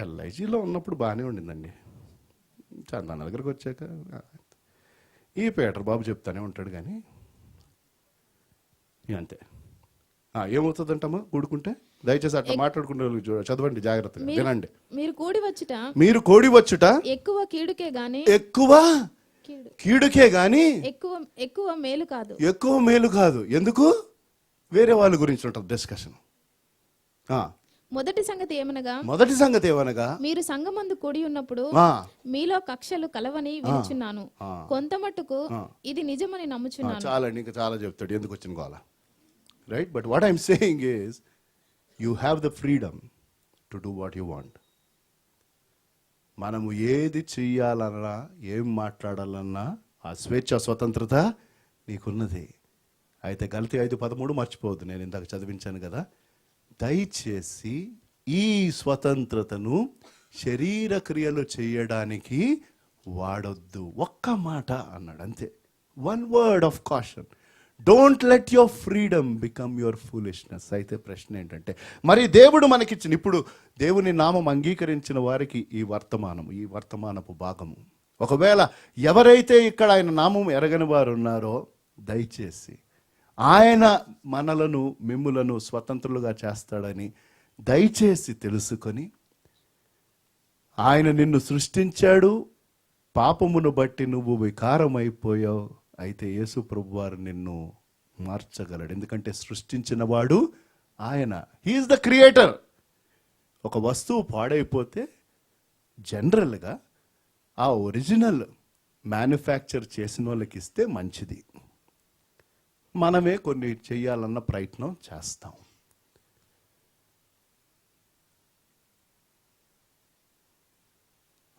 Speaker 1: ఎల్ఐజీలో ఉన్నప్పుడు బాగానే ఉండిందండి. చందాన దగ్గరకు వచ్చాక ఈ పీటర్ బాబు చెప్తానే ఉంటాడు కానీ అంతే. ఏమవుతుందంటమ్మా కూడుకుంటే? దయచేసి అట్లా మాట్లాడుకుంటే చదవండి జాగ్రత్తగా వినండి.
Speaker 2: మీరు
Speaker 1: కూడి వచ్చుట
Speaker 2: ఎక్కువ కీడుకే
Speaker 1: గాని
Speaker 2: ఎక్కువ మేలు కాదు.
Speaker 1: ఎందుకు? వేరే వాళ్ళ గురించి ఉంటుంది డిస్కషన్.
Speaker 2: మొదటి సంగతి ఏమనగా మీరు సంఘమందు కూడి ఉన్నప్పుడు మీలో కక్షలు కలవని వినుచున్నాను. కొంత మట్టుకు ఇది నిజమని నమ్ముచున్నాను.
Speaker 1: చాలండి, ఇంకా చాలా చెప్తాడు ఎందుకు వచ్చిన గోల. Right? But what I'm saying is you have the freedom to do what you want. మనము ఏది చెయ్యాలన్నా ఏం మాట్లాడాలన్నా ఆ స్వేచ్ఛ స్వతంత్రత నీకున్నది. అయితే గలతీ 5:13 మర్చిపోవద్దు, నేను ఇందాక చదివించాను కదా. దయచేసి ఈ స్వతంత్రతను శరీర క్రియలు చేయడానికి వాడొద్దు. ఒక్క మాట అన్నాడు అంతే. 1 word of caution. Don't let your freedom become your foolishness. అయితే ప్రశ్న ఏంటంటే మరి దేవుడు మనకిచ్చిన, ఇప్పుడు దేవుని నామం అంగీకరించిన వారికి ఈ వర్తమానపు భాగము, ఒకవేళ ఎవరైతే ఇక్కడ ఆయన నామం ఎరగని వారు ఉన్నారో దయచేసి ఆయన మనలను మిమ్ములను స్వతంత్రులుగా చేస్తాడని దయచేసి తెలుసుకొని, ఆయన నిన్ను సృష్టించాడు, పాపమును బట్టి నువ్వు వికారమైపోయావు. అయితే యేసు ప్రభువారు నిన్ను మార్చగలడు. ఎందుకంటే సృష్టించిన వాడు ఆయన. He is the creator. ఒక వస్తువు పాడైపోతే జనరల్గా ఆ ఒరిజినల్ మ్యానుఫ్యాక్చర్ చేసిన వాళ్ళకి ఇస్తే మంచిది. మనమే కొన్ని చెయ్యాలన్న ప్రయత్నం చేస్తాం.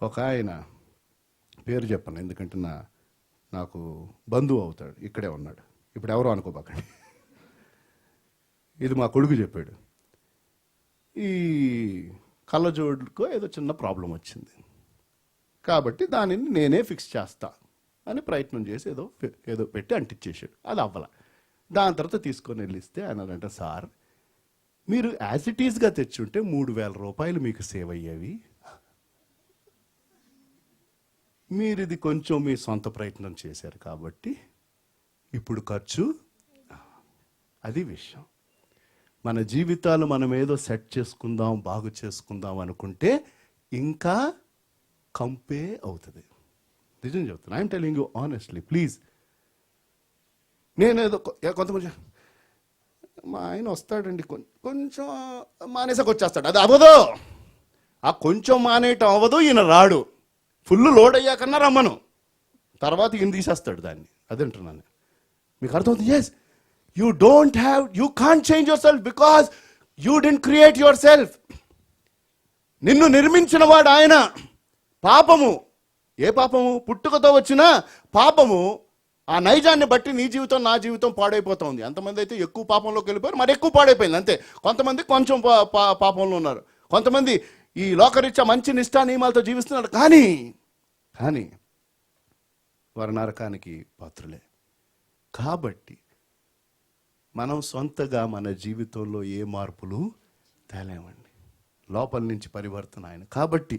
Speaker 1: ఒక ఆయన పేరు చెప్పను ఎందుకంటే నాకు బంధువు అవుతాడు, ఇక్కడే ఉన్నాడు, ఇప్పుడు ఎవరో అనుకోబాకండి. ఇది మా కొడుకు చెప్పాడు. ఈ కళ్ళజోడుకో ఏదో చిన్న ప్రాబ్లం వచ్చింది కాబట్టి దానిని నేనే ఫిక్స్ చేస్తా అని ప్రయత్నం చేసి ఏదో పెట్టి అంటించేసాడు. అది అవ్వాల. దాని తర్వాత తీసుకొని వెళ్ళిస్తే ఆయన అంటే, సార్ మీరు యాజ్ ఇట్ ఈస్గా తెచ్చుంటే 3,000 రూపాయలు మీకు సేవ్ అయ్యేవి, మీరు ఇది కొంచెం మీ సొంత ప్రయత్నం చేశారు కాబట్టి ఇప్పుడు ఖర్చు. అది విషయం. మన జీవితాలు మనం ఏదో సెట్ చేసుకుందాం, బాగు చేసుకుందాం అనుకుంటే ఇంకా కంపే అవుతుంది. నిజం చెప్తాను, I'm telling you honestly. Please, నేనేదో కొంతమంది మా ఆయన వస్తాడండి కొంచెం మానేసాక వచ్చేస్తాడు, అది అవ్వదు. ఆ కొంచెం మానేయటం అవ్వదు, ఈయన రాడు. ఫుల్ లోడ్ అయ్యాకన్నా రమ్మను, తర్వాత ఈయన తీసేస్తాడు దాన్ని. అదంటున్నాను. మీకు అర్థమవుతుంది? Yes, you can't change yourself because you don't create yourself. నిన్ను నిర్మించిన వాడు ఆయన. పాపము, ఏ పాపము? పుట్టుకతో వచ్చిన పాపము. ఆ నైజాన్ని బట్టి నీ జీవితం నా జీవితం పాడైపోతుంది. ఎంతమంది అయితే ఎక్కువ పాపంలోకి వెళ్ళిపోయారు, మరి ఎక్కువ పాడైపోయింది అంతే. కొంతమంది కొంచెం పాపంలో ఉన్నారు, కొంతమంది ఈ లోకరీత్యా మంచి నిష్ఠా నియమాలతో జీవిస్తున్నారు, కానీ వారు నరకానికి పాత్రులే. కాబట్టి మనం సొంతగా మన జీవితంలో ఏ మార్పులు తేలేమండి. లోపల నుంచి పరివర్తన ఆయన. కాబట్టి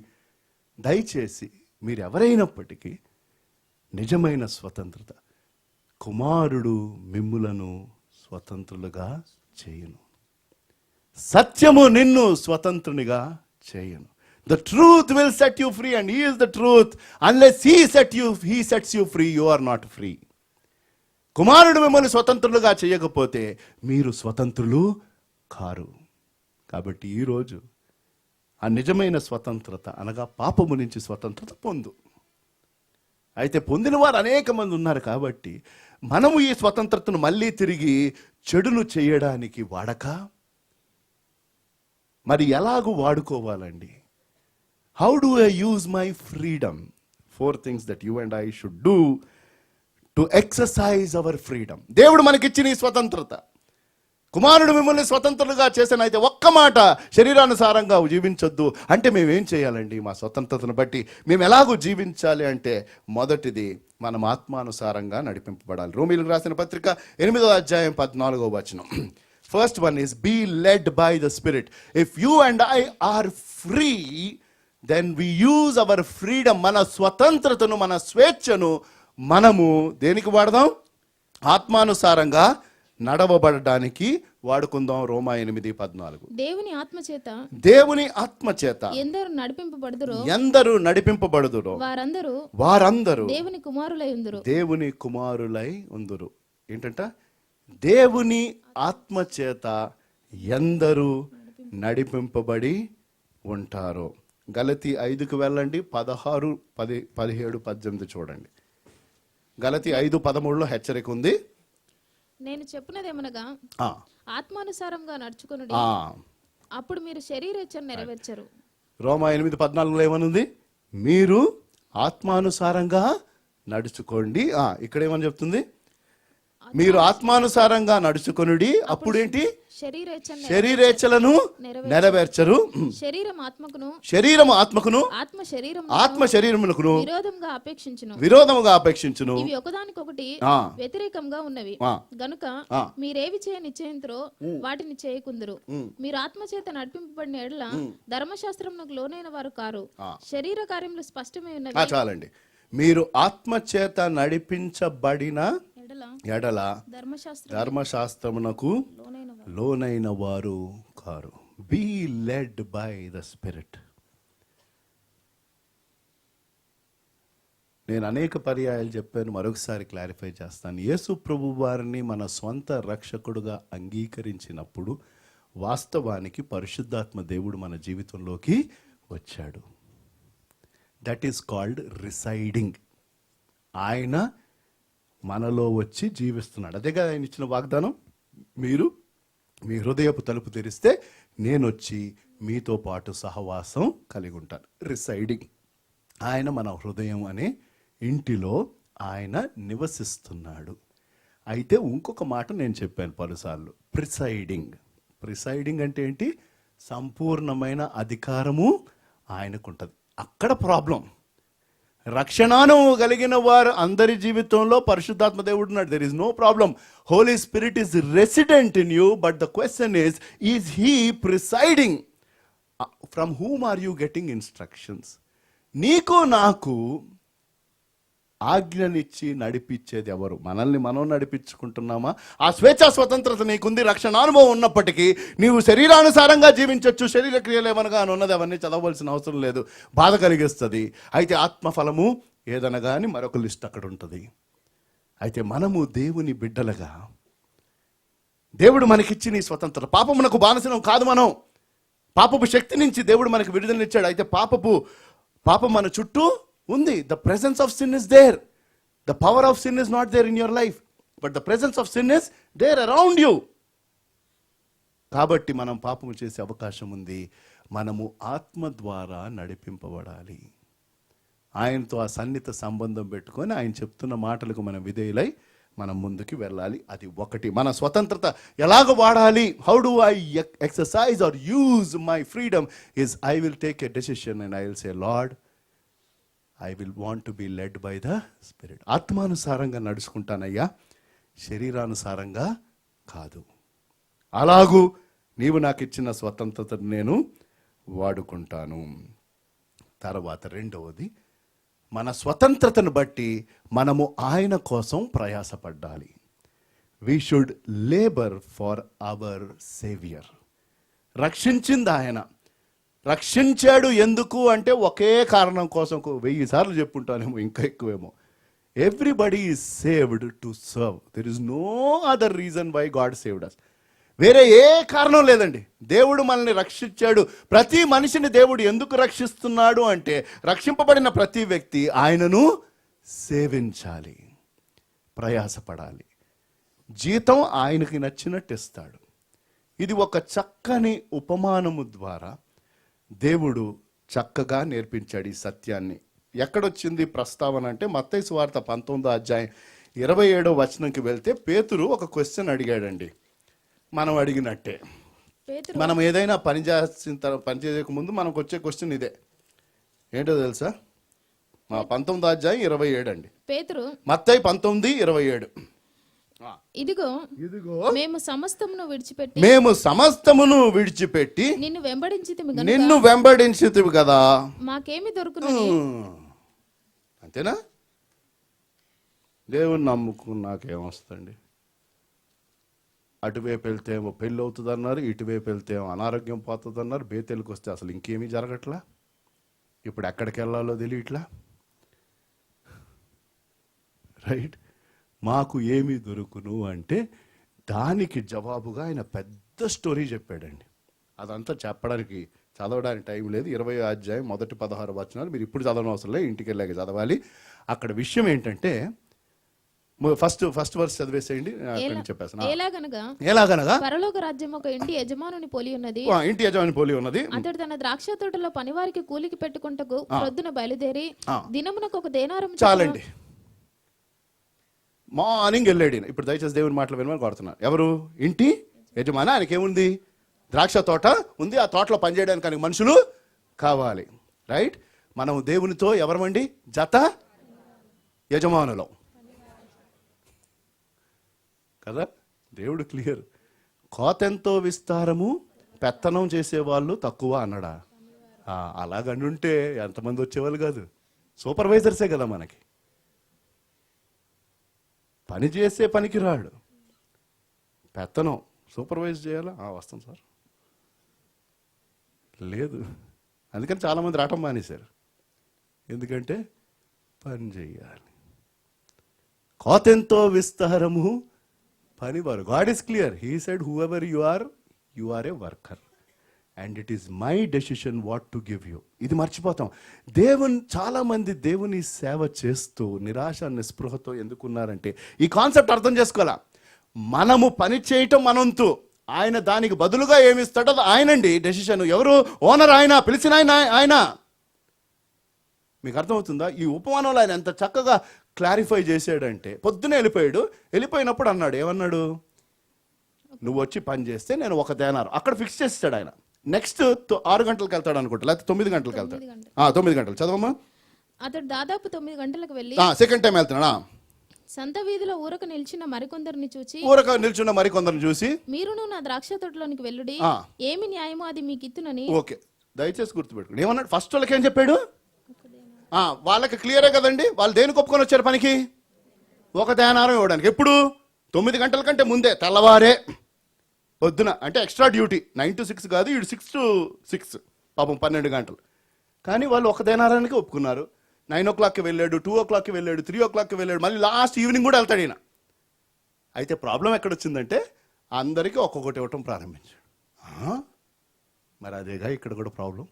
Speaker 1: దయచేసి మీరు ఎవరైనప్పటికీ నిజమైన స్వతంత్రత, కుమారుడు మిమ్ములను స్వతంత్రులుగా చేయును, సత్యము నిన్ను స్వతంత్రునిగా చేయను. The truth will set you free, and he is the truth. Unless he sets you free, you are not free. కుమారుడు మిమ్మల్ని స్వతంత్రులుగా చేయకపోతే మీరు స్వతంత్రులు కారు. కాబట్టి ఈరోజు ఆ నిజమైన స్వతంత్రత అనగా పాపము నుంచి స్వతంత్రత పొందు. అయితే పొందిన వారు అనేక మంది ఉన్నారు. కాబట్టి మనము ఈ స్వతంత్రతను మళ్ళీ తిరిగి చెడును చేయడానికి వాడక మరి ఎలాగూ వాడుకోవాలండి? How do I use my freedom? 4 things that you and I should do to exercise our freedom. దేవుడు మనకిచ్చిన ఈ స్వతంత్రత, కుమారుడు మిమ్మల్ని స్వతంత్రులుగా చేసిన. అయితే ఒక్క మాట, శరీరానుసారంగా జీవించొద్దు అంటే మేమేం చేయాలండి? మా స్వతంత్రతను బట్టి మేము ఎలాగూ జీవించాలి అంటే మొదటిది మనం ఆత్మానుసారంగా నడిపింపబడాలి. రోమీయులకు రాసిన పత్రిక 8వ అధ్యాయం 14వ వచనం. First one is be led by the spirit. If you and I are free, then we use our freedom. మన స్వతంత్రతను, మన స్వేచ్ఛను మనము దేనికి వాడదాం? ఆత్మానుసారంగా నడవబడడానికి వాడుకుందాం. రోమా 8:14. దేవుని ఆత్మచేత ఎందరు నడిపింపబడుదురో వారందరూ దేవుని కుమారులై ఉందురు. ఏంటంట? దేవుని ఆత్మచేత ఎందరు నడిపింపబడి ఉంటారో. గలతీ 5కు వెళ్ళండి, 16, 17, 18 చూడండి. గలతీ 5:13లో హెచ్చరిక ఉంది.
Speaker 2: నేను చెప్పినదేమనగా ఆత్మానుసారంగా నడుచుకొనుడి, అప్పుడు మీరు శరీరేచ్ఛను నెరవేర్చరు.
Speaker 1: రోమా 8:14లో ఏమనుంది? మీరు ఆత్మానుసారంగా నడుచుకోండి. ఇక్కడ ఏమని చెప్తుంది? మీరు ఆత్మానుసారంగా నడుచుకొనుడి, అప్పుడేంటి? శరీరేచ్ఛలను నెరవేర్చరు. శరీరము ఆత్మకును ఆత్మ శరీరమునకును విరోధముగా అపేక్షించును.
Speaker 2: ఇవి ఒకదానికొకటి వ్యతిరేకంగా ఉన్నవి గనుక మీరేవి చేయ నిశ్చయింతురో వాటిని చేయకుందురు. మీరు ఆత్మచేత నడిపింపబడిన ఎడల ధర్మశాస్త్రమునకు లోనైన వారు కారు. శరీర కార్యములు స్పష్టమై ఉన్నవి.
Speaker 1: చాలండి. మీరు ఆత్మచేత నడిపించబడిన ఎడల ధర్మశాస్త్రమునకు లోనైన వారు కారు. Be led by the spirit. నేను అనేక పర్యాయాలు చెప్పాను, మరొకసారి క్లారిఫై చేస్తాను. యేసు ప్రభు వారిని మన స్వంత రక్షకుడుగా అంగీకరించినప్పుడు వాస్తవానికి పరిశుద్ధాత్మ దేవుడు మన జీవితంలోకి వచ్చాడు. That is called residing. ఆయన మనలో వచ్చి జీవిస్తున్నాడు. అదేగా ఆయన ఇచ్చిన వాగ్దానం. మీరు మీ హృదయపు తలుపు తెరిస్తే నేను వచ్చి మీతో పాటు సహవాసం కలిగి ఉంటాను. రిసైడింగ్. ఆయన మన హృదయం అనే ఇంటిలో ఆయన నివసిస్తున్నాడు. అయితే ఇంకొక మాట నేను చెప్పాను పలుసార్లు, ప్రిసైడింగ్. ప్రిసైడింగ్ అంటే ఏంటి? సంపూర్ణమైన అధికారము ఆయనకుంటుంది. అక్కడ ప్రాబ్లం. రక్షణను కలిగిన వారు అందరి జీవితంలో పరిశుద్ధాత్మ దేవుడు ఉన్నాడు. There is no problem. Holy Spirit is resident in you. But the question is he presiding? From whom are you getting instructions? నీకు నాకు ఆజ్ఞనిచ్చి నడిపించేది ఎవరు? మనల్ని మనం నడిపించుకుంటున్నామా? ఆ స్వేచ్ఛా స్వతంత్రత నీకుంది, రక్షణ అనుభవం ఉన్నప్పటికీ నీవు శరీరానుసారంగా జీవించవచ్చు. శరీర క్రియలు ఏమనగా అని ఉన్నది, అవన్నీ చదవలసిన అవసరం లేదు, బాధ కలిగిస్తుంది. అయితే ఆత్మఫలము ఏదనగా అని మరొక లిస్ట్ అక్కడ ఉంటుంది. అయితే మనము దేవుని బిడ్డలుగా, దేవుడు మనకిచ్చిన ఈ స్వతంత్రత, పాపమునకు బానిసలం కాదు మనం. పాపపు శక్తి నుంచి దేవుడు మనకు విడుదలనిచ్చాడు. అయితే పాపం మన చుట్టూ ఉంది. The presence of sin is there. The power of sin is not there in your life, but the presence of sin is there around you. కాబట్టి మనం పాపము చేసే అవకాశం ఉంది. మనము ఆత్మ ద్వారా నడిపింపబడాలి. ఆయనతో ఆ సన్నిహిత సంబంధం పెట్టుకొని ఆయన చెప్తున్న మాటలకు మనం విధేయులై మనం ముందుకు వెళ్ళాలి. అది ఒకటి. మన స్వతంత్రత ఎలాగ వాడాలి? How do I exercise or use my freedom is I will take a decision and I will say, Lord, I will want to be led by the spirit. ఆత్మానుసారంగా నడుచుకుంటానయ్యా, శరీరానుసారంగా కాదు. అలాగూ నీవు నాకు ఇచ్చిన స్వతంత్రతను నేను వాడుకుంటాను. తర్వాత రెండవది, మన స్వతంత్రతను బట్టి మనము ఆయన కోసం ప్రయాసపడాలి. We should labour for our saviour. రక్షించింది ఆయన. రక్షించాడు ఎందుకు అంటే ఒకే కారణం కోసం. 1000 సార్లు చెప్పుంటానేమో, ఇంకా ఎక్కువేమో. Everybody is saved to serve. There is no other reason why God saved us. వేరే ఏ కారణం లేదండి. దేవుడు మనల్ని రక్షించాడు. ప్రతి మనిషిని దేవుడు ఎందుకు రక్షిస్తున్నాడు అంటే, రక్షింపబడిన ప్రతి వ్యక్తి ఆయనను సేవించాలి, ప్రయాసపడాలి. జీతం ఆయనకి నచ్చినట్టు ఇస్తాడు. ఇది ఒక చక్కని ఉపమానము ద్వారా దేవుడు చక్కగా నేర్పించాడు ఈ సత్యాన్ని. ఎక్కడొచ్చింది ప్రస్తావన అంటే, మత్తయి సువార్త 19వ అధ్యాయం 27వ వచనంకి వెళ్తే పేతురు ఒక క్వశ్చన్ అడిగాడండి. మనం అడిగినట్టే. మనం ఏదైనా పని చేయక ముందు మనకు వచ్చే క్వశ్చన్ ఇదే. ఏంటో తెలుసా? 19వ అధ్యాయం 27 అండి.
Speaker 2: పేతురు,
Speaker 1: మత్తయి 19:27.
Speaker 2: ఇదిగో మేము
Speaker 1: సమస్తమును విడిచిపెట్టి నిన్ను వెంబడించితివి కదా,
Speaker 2: మాకేమి దొరుకును?
Speaker 1: అంతేనా? దేవుని నమ్ముకుని నాకేమొస్తుంది? అటువైపు వెళ్తే ఏమో పెళ్ళి అవుతుంది అన్నారు, ఇటువైపు వెళ్తే ఏమో అనారోగ్యం పోతుంది అన్నారు. బేతెలకు వస్తే అసలు ఇంకేమీ జరగట్లా. ఇప్పుడు ఎక్కడికి వెళ్ళాలో తెలియట్లా. రైట్? మాకు ఏమి దొరుకును అంటే దానికి జవాబుగా ఆయన పెద్ద స్టోరీ చెప్పాడండి. అదంతా చెప్పడానికి చదవడానికి టైం లేదు. 20వ అధ్యాయం మొదటి 16 వచనాలు మీరు ఇప్పుడు చదవడం అవసరం లేదు, ఇంటికి వెళ్ళాక చదవాలి. అక్కడ విషయం ఏంటంటే, ఫస్ట్ వర్స్ చదివేసేయండి, చెప్పేస్తాను. ఎలాగనగా
Speaker 2: పరలోక రాజ్యం ఒక ఇంటి యజమానుని పోలి ఉన్నది.
Speaker 1: ఇంటి యజమాని పోలి ఉన్నది.
Speaker 2: అతడు తన ద్రాక్ష తోటలో పనివారికి కూలికి పెట్టుకుంటకు ప్రొద్దున బయలుదేరి దినమునకు ఒక దేనారం.
Speaker 1: చాలండి, మార్నింగ్ వెళ్ళాడు. ఇప్పుడు దయచేసి దేవుని మాటలు వినమని కోరుతున్నాను. ఎవరు? ఇంటి యజమాని. ఆయనకి ఏముంది? ద్రాక్ష తోట ఉంది. ఆ తోటలో పనిచేయడానికి మనుషులు కావాలి. రైట్? మనం దేవునితో ఎవరమండి? జత యజమానులం కదా. దేవుడు క్లియర్. కోతెంతో విస్తారము, పెత్తనం చేసేవాళ్ళు తక్కువ అన్నాడా? అలాగంటుంటే ఎంతమంది వచ్చేవాళ్ళు కాదు. సూపర్వైజర్సే కదా మనకి. పని చేసే పనికి రాడు, పెత్తనం సూపర్వైజ్ చేయాలా? వస్తాం సార్, లేదు. అందుకని చాలామంది రావటం మానేశారు. ఎందుకంటే పని చేయాలి. కోతెంతో విస్తారము, పనివారు. God is clear. He said, whoever you are a worker and it is my decision what to give you. ఇది మర్చిపోతాం. చాలామంది దేవుని సేవ చేస్తూ నిరాశ నిస్పృహతో ఎందుకున్నారంటే ఈ కాన్సెప్ట్ అర్థం చేసుకోవాలా. మనము పని చేయటం మనంతు, ఆయన దానికి బదులుగా ఏమిస్తాడో ఆయనండి డెసిషన్. ఎవరు? ఓనర్ ఆయన, పిలిచిన ఆయన. మీకు అర్థమవుతుందా? ఈ ఉపమానంలో ఆయన ఎంత చక్కగా క్లారిఫై చేశాడంటే, పొద్దునే వెళ్ళిపోయినప్పుడు అన్నాడు, ఏమన్నాడు? నువ్వు వచ్చి పని చేస్తే నేను ఒక దేనారం అక్కడ ఫిక్స్ చేస్తాడు ఆయన. నెక్స్ట్ 6 గంటలకు వెళ్తాడు అనుకుంటా, లేకపోతే 9 గంటలకు వెళ్తాడు. 9 గంటలు చదవమ్మా.
Speaker 2: అతడు దాదాపు 9 గంటలకు వెళ్ళి
Speaker 1: సెకండ్ టైం వెళ్తున్నాడా?
Speaker 2: సంత వీధిలో ఊరక నిల్చున్న మరికొందరిని చూసి మీరును నా ద్రాక్ష తోటలోనికి వెళ్ళుడి, ఏమి న్యాయమో అది మీకు ఇత్తునని.
Speaker 1: ఓకే, దయచేసి గుర్తుపెట్టుకోండి. ఏమన్నాడు? ఫస్ట్ వాళ్ళకి ఏం చెప్పాడు? వాళ్ళకి క్లియరే కదండి. వాళ్ళు దేనికి ఒప్పుకొని వచ్చారు పనికి? ఒక ధ్యానారం ఇవ్వడానికి. ఎప్పుడు? 9 గంటల కంటే ముందే, తెల్లవారే పొద్దున. అంటే ఎక్స్ట్రా డ్యూటీ, 9 to 6 కాదు, ఇడు 6 to 6, పాపం 12 గంటలు. కానీ వాళ్ళు ఒక ధ్యానారానికి ఒప్పుకున్నారు. 9 o'clockకి వెళ్ళాడు, 2 o'clockకి వెళ్ళాడు, 3 o'clockకి వెళ్ళాడు, మళ్ళీ లాస్ట్ ఈవినింగ్ కూడా వెళ్తాడు ఈయన. అయితే ప్రాబ్లం ఎక్కడొచ్చిందంటే అందరికీ ఒక్కొక్కటి ఇవ్వటం ప్రారంభించాడు. మరి అదేగా ఇక్కడ కూడా ప్రాబ్లం.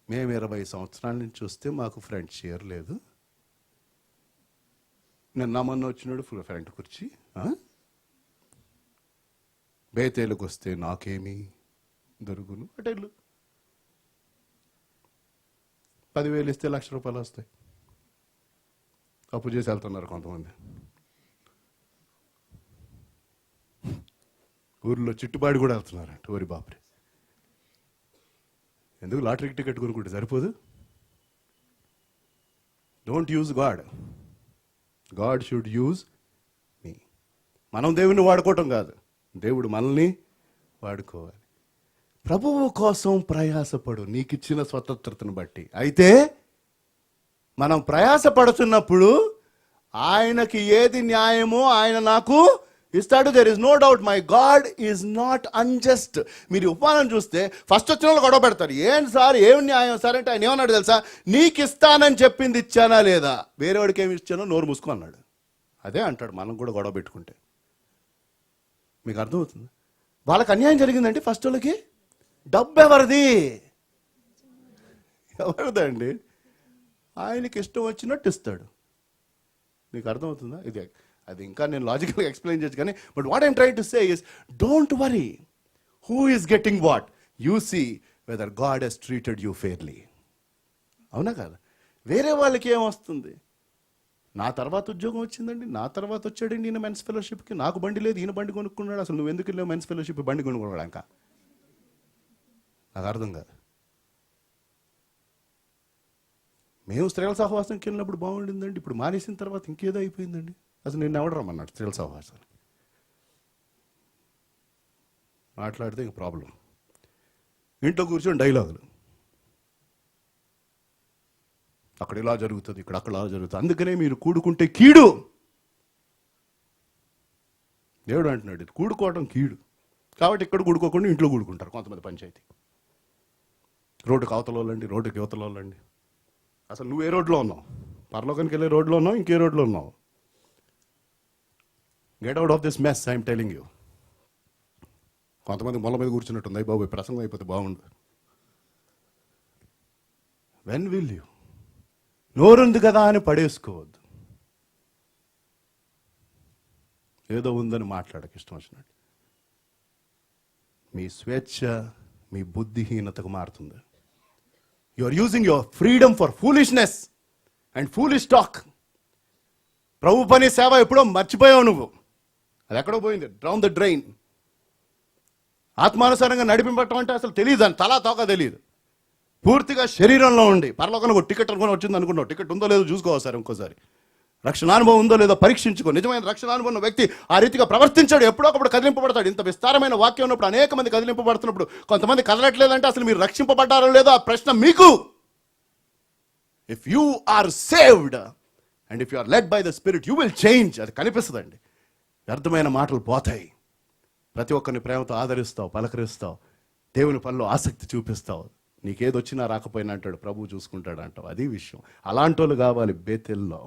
Speaker 1: మేము 20 సంవత్సరాల నుంచి చూస్తే మాకు ఫ్రంట్ చైర్ లేదు. నిన్న మొన్న వచ్చినాడు ఫ్రంట్ కుర్చీ. బేతేలకు వస్తే నాకేమి దొరుకును అటెళ్ళు. 10,000 ఇస్తే ₹1,00,000 వస్తాయి. అప్పు చేసి వెళ్తున్నారు కొంతమంది. ఊర్లో చిట్టుబాటు కూడా వెళ్తున్నారంట. ఓరి బాపురే, ఎందుకు లాటరీ టికెట్ కొనుక్కుంటే సరిపోదు? Don't use God, God should use మీ. మనం దేవుని వాడుకోవటం కాదు, దేవుడు మనల్ని వాడుకోవాలి. ప్రభువు కోసం ప్రయాసపడు నీకిచ్చిన స్వతంత్రతను బట్టి. అయితే మనం ప్రయాసపడుతున్నప్పుడు ఆయనకి ఏది న్యాయమో ఆయన నాకు ఇస్తాడు. There is no doubt, my God is not unjust. మీరు ఉపమానం చూస్తే ఫస్ట్ వచ్చిన వాళ్ళు గొడవ పెడతారు. ఏంటి సార్, ఏమి న్యాయం సార్ అంటే ఆయన ఏమన్నాడు తెలుసా? నీకు ఇస్తానని చెప్పింది ఇచ్చానా లేదా? వేరేవాడికి ఏమి ఇచ్చానో నోరు మూసుకో అన్నాడు. అదే అంటాడు మనం కూడా గొడవ పెట్టుకుంటే. మీకు అర్థమవుతుంది? వాళ్ళకి అన్యాయం జరిగిందంటే ఫస్ట్ వాళ్ళకి డబ్బు ఎవరిది? ఎవరిదండి? ఆయనకి ఇష్టం వచ్చినట్టు ఇస్తాడు. మీకు అర్థమవుతుందా? ఇది అది ఇంకా నేను లాజికల్గా ఎక్స్ప్లెయిన్ చేయొచ్చు కానీ, but what I'm trying to say is don't worry who is getting what. You see whether God he's treated you fairly. అవునా కదా? వేరే వాళ్ళకి ఏమొస్తుంది? నా తర్వాత ఉద్యోగం వచ్చిందండి, నా తర్వాత వచ్చాడండి ఈయన మెన్స్ ఫెలోషిప్కి, నాకు బండి లేదు, ఈయన బండి కొనుక్కున్నాడు. అసలు నువ్వు ఎందుకు వెళ్ళావు మెన్స్ ఫెలోషిప్ బండి కొనుక్కోవడాక? నాకు అర్థం కాదు. మేము స్త్రీల సహవాసంకి వెళ్ళినప్పుడు బాగుండిందండి, ఇప్పుడు మానేసిన తర్వాత ఇంకేదో అయిపోయిందండి. అసలు నేను ఎవడు రమ్మన్నాడు స్త్రీల సహవాసాన్ని? మాట్లాడితే ఇంక ప్రాబ్లం. ఇంట్లో కూర్చొని డైలాగులు, అక్కడ ఇలా జరుగుతుంది, ఇక్కడ అక్కడ అలా జరుగుతుంది, అందుకనే మీరు కూడుకుంటే కీడు. దేవుడు అంటున్నాడు ఇది కూడుకోవడం కీడు. కాబట్టి ఇక్కడ కూడుకోకుండా ఇంట్లో కూడుకుంటారు కొంతమంది పంచాయతీ. రోడ్డుకి అవతల వాళ్ళండి, రోడ్డుకి యువతల వాళ్ళండి. అసలు నువ్వు ఏ రోడ్లో ఉన్నావు? పరలోకానికి వెళ్ళే రోడ్లో ఉన్నావు, ఇంకే రోడ్లో ఉన్నావు? Get out of this mess, I'm telling you. కొంతమంది మొల మీద కూర్చున్నట్టుంది, అయ్యి బాబు ప్రసంగం అయిపోతే బాగుండు. When will you? నోరుంది కదా అని పడేసుకోవద్దు. ఏదో ఉందని మాట్లాడక ఇష్టం వచ్చినట్టు. మీ స్వేచ్ఛ మీ బుద్ధిహీనతకు మారుతుంది. You are using your freedom for foolishness and foolish talk. ప్రభు పని సేవ ఎప్పుడో మర్చిపోయావు నువ్వు. అది ఎక్కడో పోయింది, డౌన్ ద డ్రైన్. ఆత్మానుసారంగా నడిపించటం అంటే అసలు తెలియదు, అని తలా తోక తెలియదు. పూర్తిగా శరీరంలో ఉండి పరలోకానికి ఒక టికెట్ అనుకుని వచ్చింది అనుకున్నావు. టికెట్ ఉందో లేదో చూసుకోవాలి సార్, ఇంకోసారి రక్షణానుభవం ఉందో లేదో పరీక్షించుకో. నిజమైన రక్షణానుభవం వ్యక్తి ఆ రీతిగా ప్రవర్తించాడు, ఎప్పుడో ఒకప్పుడు కదిలింపబడతాడు. ఇంత విస్తారమైన వాక్యం ఉన్నప్పుడు, అనేక మంది కదిలింపబడుతున్నప్పుడు కొంతమంది కదలట్లేదంటే అసలు మీరు రక్షింపబడ్డారో లేదో ఆ ప్రశ్న మీకు. If you are saved and if you are led by the spirit you will change. అది కనిపిస్తుందండి. వ్యర్థమైన మాటలు పోతాయి. ప్రతి ఒక్కరిని ప్రేమతో ఆదరిస్తావు, పలకరిస్తావు, దేవుని పనిలో ఆసక్తి చూపిస్తావు. నీకేది వచ్చినా రాకపోయినా అంటాడు ప్రభువు చూసుకుంటాడు అంటావు. అది విషయం. అలాంటి వాళ్ళు కావాలి బేతెల్లో.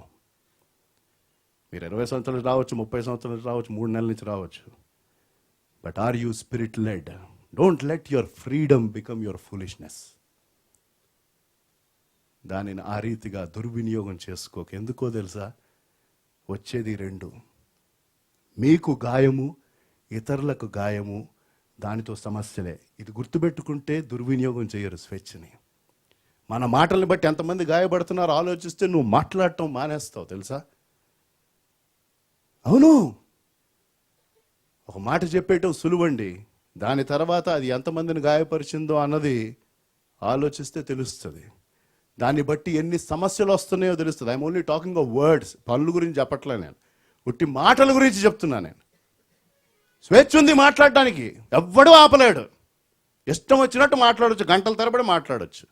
Speaker 1: మీరు 20 సంవత్సరాల నుంచి రావచ్చు, 30 సంవత్సరాల నుంచి రావచ్చు, 3 నెలల నుంచి రావచ్చు. But are you spirit led? Don't let your freedom become your foolishness. దానిని ఆ రీతిగా దుర్వినియోగం చేసుకోక. ఎందుకో తెలుసా? వచ్చేది 2. మీకు గాయము, ఇతరులకు గాయము, దానితో సమస్యలే. ఇది గుర్తుపెట్టుకుంటే దుర్వినియోగం చేయరు స్వేచ్ఛని. మన మాటల్ని బట్టి ఎంతమంది గాయపడుతున్నారో ఆలోచిస్తే నువ్వు మాట్లాడటం మానేస్తావు తెలుసా? అవును, ఒక మాట చెప్పేయటం సులువండి, దాని తర్వాత అది ఎంతమందిని గాయపరిచిందో అన్నది ఆలోచిస్తే తెలుస్తుంది. దాన్ని బట్టి ఎన్ని సమస్యలు వస్తున్నాయో తెలుస్తుంది. I'm only talking of words. పనుల గురించి చెప్పట్లే నేను, ఉట్టి మాటల గురించి చెప్తున్నా నేను. స్వేచ్ఛ ఉంది మాట్లాడటానికి, ఎవ్వడూ ఆపలేడు. ఇష్టం వచ్చినట్టు మాట్లాడవచ్చు, గంటల తరబడి మాట్లాడవచ్చు.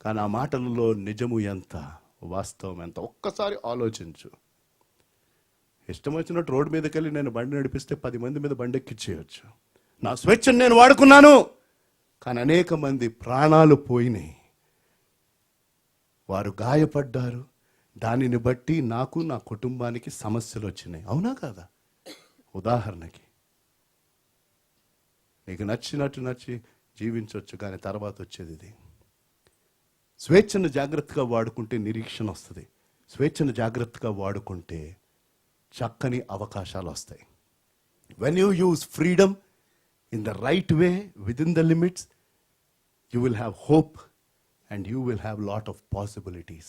Speaker 1: కానీ ఆ మాటలలో నిజము ఎంత, వాస్తవం ఎంత ఒక్కసారి ఆలోచించు. ఇష్టం వచ్చినట్టు రోడ్డు మీదకి వెళ్ళి నేను బండి నడిపిస్తే 10 మంది మీద బండి ఎక్కించేయచ్చు. నా స్వేచ్ఛను నేను వాడుకున్నాను, కానీ అనేక మంది ప్రాణాలు పోయినాయి, వారు గాయపడ్డారు. దానిని బట్టి నాకు, నా కుటుంబానికి సమస్యలు వచ్చినాయి. అవునా కాదా? ఉదాహరణకి నీకు నచ్చినట్టు నచ్చి జీవించవచ్చు, కానీ తర్వాత వచ్చేది ఇది. స్వేచ్ఛను జాగ్రత్తగా వాడుకుంటే నిరీక్షణ వస్తుంది. స్వేచ్ఛను జాగ్రత్తగా వాడుకుంటే చక్కని అవకాశాలు వస్తాయి. When you use freedom in the right way, within the limits, you will have hope and you will have lot of possibilities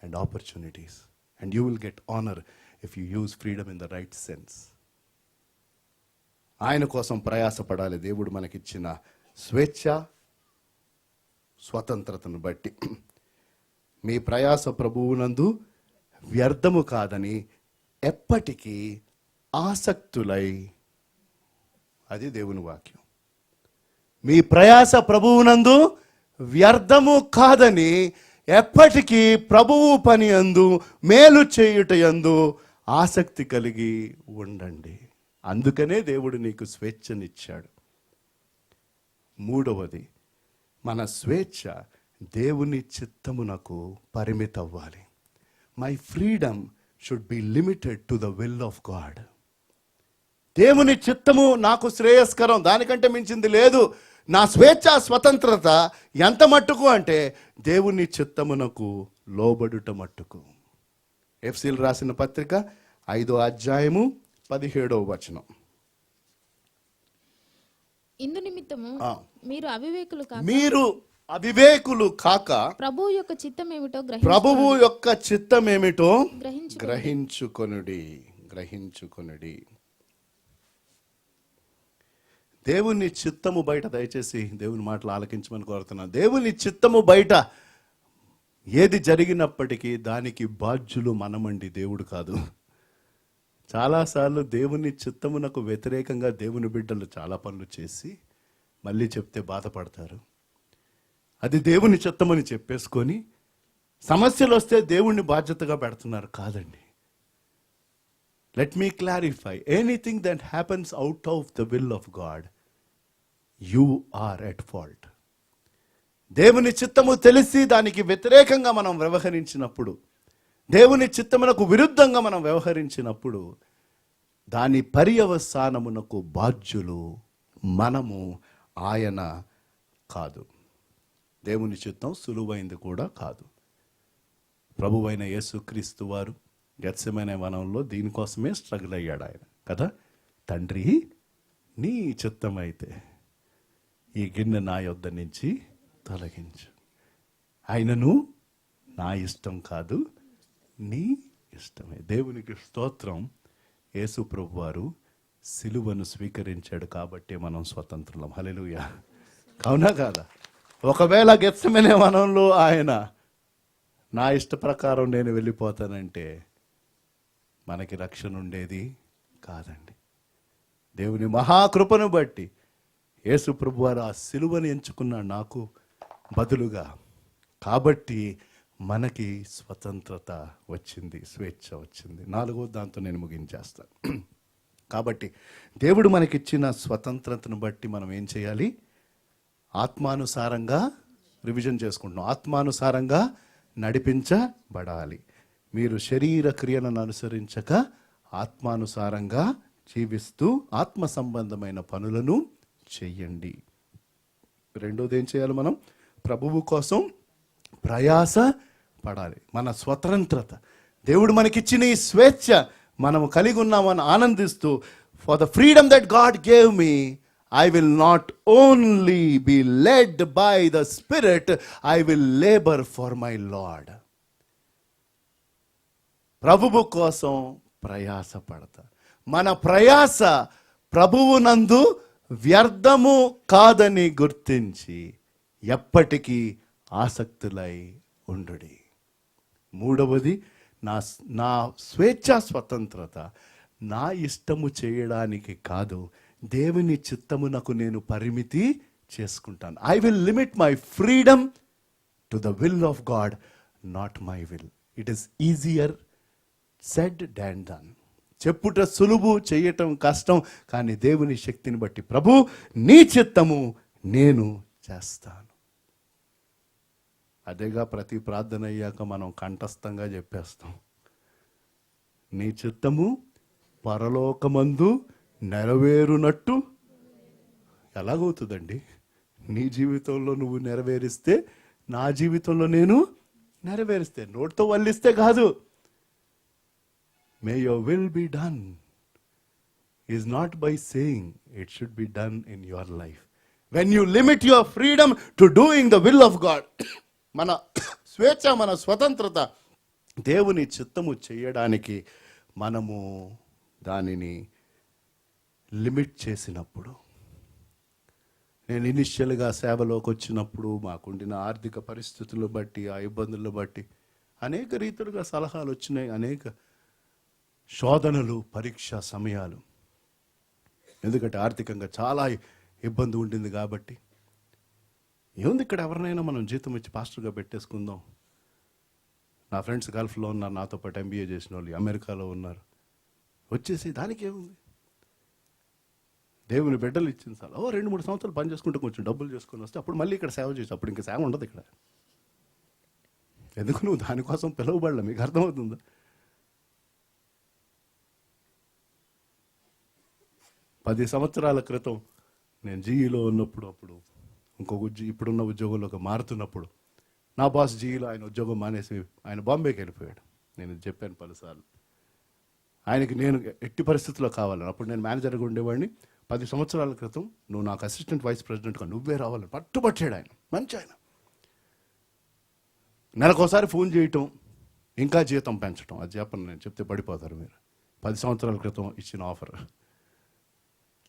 Speaker 1: and opportunities, and you will get honor if you use freedom in the right sense. ఆయన కోసం ప్రయాసపడాలి. దేవుడు మనకిచ్చిన స్వేచ్ఛ, స్వతంత్రతను బట్టి. మీ ప్రయాస ప్రభువునందు వ్యర్థము కాదని ఎప్పటికీ ఆసక్తులై, అది దేవుని వాక్యం. మీ ప్రయాస ప్రభువునందు వ్యర్థము కాదని ఎప్పటికీ ప్రభువు పని యందు, మేలు చేయుట యందు ఆసక్తి కలిగి ఉండండి. అందుకనే దేవుడు నీకు స్వేచ్ఛనిచ్చాడు. మూడవది, మన స్వేచ్ఛ దేవుని చిత్తమునకు పరిమితవ్వాలి. My freedom should be limited to the will of God. దేవుని చిత్తము నాకు శ్రేయస్కరం, దానికంటే మించింది లేదు. నా స్వేచ్ఛ, స్వతంత్రత ఎంత మట్టుకు అంటే దేవుని చిత్తమునకు లోబడుట మట్టుకు. ఎఫ్సీలు రాసిన పత్రిక 5వ అధ్యాయము 17వ వచనం.
Speaker 2: ఇందు నిమిత్తము మీరు
Speaker 1: అవివేకులు కాక
Speaker 2: ప్రభువు యొక్క చిత్తమేమిటో గ్రహించుకొనుడి. దేవుని చిత్తము బయట, దయచేసి దేవుని మాటలు ఆలకించమని కోరుతున్నాను. దేవుని చిత్తము బయట ఏది జరిగినప్పటికీ దానికి బాధ్యులు మనమండి, దేవుడు కాదు. చాలాసార్లు దేవుని చిత్తమునకు వ్యతిరేకంగా దేవుని బిడ్డలు చాలా పనులు చేసి మళ్ళీ చెప్తే బాధపడతారు. అది దేవుని చిత్తమని చెప్పేసుకొని సమస్యలు వస్తే దేవుణ్ణి బాధ్యతగా పెడుతున్నారు. కాదండి. Let me clarify, anything that happens out of the will of God, you are at fault. దేవుని చిత్తము తెలిసి దానికి వ్యతిరేకంగా మనం వ్యవహరించినప్పుడు, దేవుని చిత్తమునకు విరుద్ధంగా మనం వ్యవహరించినప్పుడు దాని పర్యవసానమునకు బాధ్యులు మనము, ఆయన కాదు. దేవుని చిత్తం సులువైంది కూడా కాదు. ప్రభువైన యేసుక్రీస్తు వారు గెత్సెమనే వనంలో దీనికోసమే స్ట్రగుల్ అయ్యాడు ఆయన కదా. తండ్రి, నీ చిత్తమైతే ఈ గిన్నె నా యొద్ద నుంచి తొలగించు. ఆయనను నా ఇష్టం కాదు, నీ ఇష్టమే. దేవునికి స్తోత్రం. యేసు ప్రభు వారు సిలువను స్వీకరించాడు కాబట్టి మనం స్వతంత్రులం. హల్లెలూయా. అవునా కాదా? ఒకవేళ గెత్సెమనే వనంలో ఆయన నా ఇష్ట ప్రకారం నేను వెళ్ళిపోతానంటే మనకి రక్షణ ఉండేది కాదండి. దేవుని మహాకృపను బట్టి యేసు ప్రభు వారు ఆ సిలువను ఎంచుకున్నాడు నాకు బదులుగా. కాబట్టి మనకి స్వతంత్రత వచ్చింది, స్వేచ్ఛ వచ్చింది. 4వ దాంతో నేను ముగించేస్తాను. కాబట్టి దేవుడు మనకిచ్చిన స్వతంత్రతను బట్టి మనం ఏం చేయాలి? ఆత్మానుసారంగా, రివిజన్ చేసుకుంటున్నాం, ఆత్మానుసారంగా నడిపించబడాలి. మీరు శరీర క్రియలను అనుసరించక ఆత్మానుసారంగా జీవిస్తూ ఆత్మ సంబంధమైన పనులను చెయ్యండి. రెండోది ఏం చేయాలి? మనం ప్రభువు కోసం ప్రయాస పడాలి. మన స్వతంత్రత, దేవుడు మనకిచ్చిన ఈ స్వేచ్ఛ మనము కలిగి ఉన్నామని ఆనందిస్తూ, for the freedom that God gave me, I will not only be led by the Spirit, I will labor for my Lord. ప్రభువు కోసం ప్రయాస పడతా. మన ప్రయాస ప్రభువునందు వ్యర్థము కాదని గుర్తించి ఎప్పటికీ ఆసక్తులై ఉండుడి. మూడవది, నా స్వేచ్ఛా స్వతంత్రత నా ఇష్టము చేయడానికి కాదు, దేవుని చిత్తమునకు నేను పరిమితి చేసుకుంటాను. I will limit my freedom
Speaker 1: to the will of God, not my will. It is easier said than done. చెప్పుట సులువు, చేయటం కష్టం. కానీ దేవుని శక్తిని బట్టి, ప్రభు నీ చిత్తము నేను చేస్తాను. అదేగా ప్రతి ప్రార్థన అయ్యాక మనం కంఠస్థంగా చెప్పేస్తాం, నీ చిత్తము పరలోకమందు నెరవేరునట్టు. ఎలాగవుతుందండి? నీ జీవితంలో నువ్వు నెరవేరిస్తే, నా జీవితంలో నేను నెరవేరిస్తే. నోటితో వల్లిస్తే కాదు. మే your will be done is not by saying, it should be done in your life. When you limit your freedom to doing the will of God, మన స్వేచ్ఛ, మన స్వతంత్రత, దేవుని చిత్తము చేయడానికి మనము దానిని లిమిట్ చేసినప్పుడు. నేను ఇనిషియల్గా సేవలోకి వచ్చినప్పుడు మాకుండిన ఆర్థిక పరిస్థితులను బట్టి, ఆ ఇబ్బందులను బట్టి అనేక రీతులుగా సలహాలు వచ్చినాయి, అనేక శోధనలు, పరీక్ష సమయాలు. ఎందుకంటే ఆర్థికంగా చాలా ఇబ్బంది ఉండింది కాబట్టి, ఏముంది ఇక్కడ ఎవరినైనా మనం జీతం ఇచ్చి పాస్టర్గా పెట్టేసుకుందాం. నా ఫ్రెండ్స్ గల్ఫ్లో ఉన్నారు, నాతో పాటు MBA చేసిన వాళ్ళు అమెరికాలో ఉన్నారు. వచ్చేసి దానికి ఏముంది, దేవుని బిడ్డలు ఇచ్చిన సార్ 2-3 సంవత్సరాలు పని చేసుకుంటూ కొంచెం డబ్బులు చేసుకొని వస్తే అప్పుడు మళ్ళీ ఇక్కడ సేవ చేయొచ్చు. అప్పుడు ఇంకా సేవ ఉండదు ఇక్కడ. ఎందుకు నువ్వు దానికోసం పిలువబడలే? మీకు అర్థమవుతుందా? పది సంవత్సరాల క్రితం నేను జీఈలో ఉన్నప్పుడు, అప్పుడు ఇంకొక ఇప్పుడున్న ఉద్యోగంలోకి మారుతున్నప్పుడు, నా బాస్ జీఈలో ఆయన ఉద్యోగం మానేసి ఆయన బాంబేకి వెళ్ళిపోయాడు. నేను చెప్పాను పలుసార్లు, ఆయనకి నేను ఎట్టి పరిస్థితుల్లో కావాలని. అప్పుడు నేను మేనేజర్గా ఉండేవాడిని. 10 సంవత్సరాల క్రితం నువ్వు నాకు అసిస్టెంట్ వైస్ ప్రెసిడెంట్గా నువ్వే రావాలని పట్టుబట్టాడు ఆయన. మంచి ఆయన. నెలకోసారి ఫోన్ చేయటం, ఇంకా జీతం పెంచడం. అది చెప్పను, నేను చెప్తే పడిపోతారు మీరు. 10 సంవత్సరాల క్రితం ఇచ్చిన ఆఫర్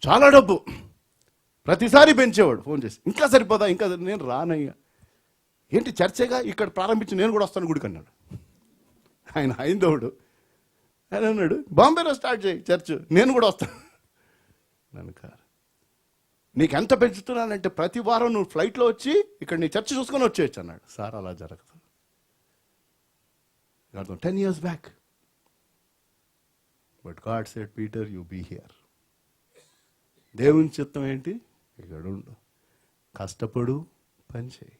Speaker 1: చాలా డబ్బు. ప్రతిసారి పెంచేవాడు ఫోన్ చేసి, ఇంకా సరిపోదా, ఇంకా నేను రానయ్యా. ఏంటి చర్చగా ఇక్కడ ప్రారంభించి నేను కూడా వస్తాను గుడికి అన్నాడు. ఆయన హైందవుడు. ఆయన అన్నాడు, బాంబేలో స్టార్ట్ చేయి చర్చ్, నేను కూడా వస్తాను. నన్ను కాదు, నీకు ఎంత పెంచుతున్నానంటే ప్రతి వారం నువ్వు ఫ్లైట్లో వచ్చి ఇక్కడ నీ చర్చ్ చూసుకొని వచ్చేయచ్చు అన్నాడు. సార్ అలా జరగదు. 10 years back. But God said, Peter, you be here. దేవుని చిత్తం ఏంటి? ఇక్కడ ఉండు, కష్టపడు, పని చేయి.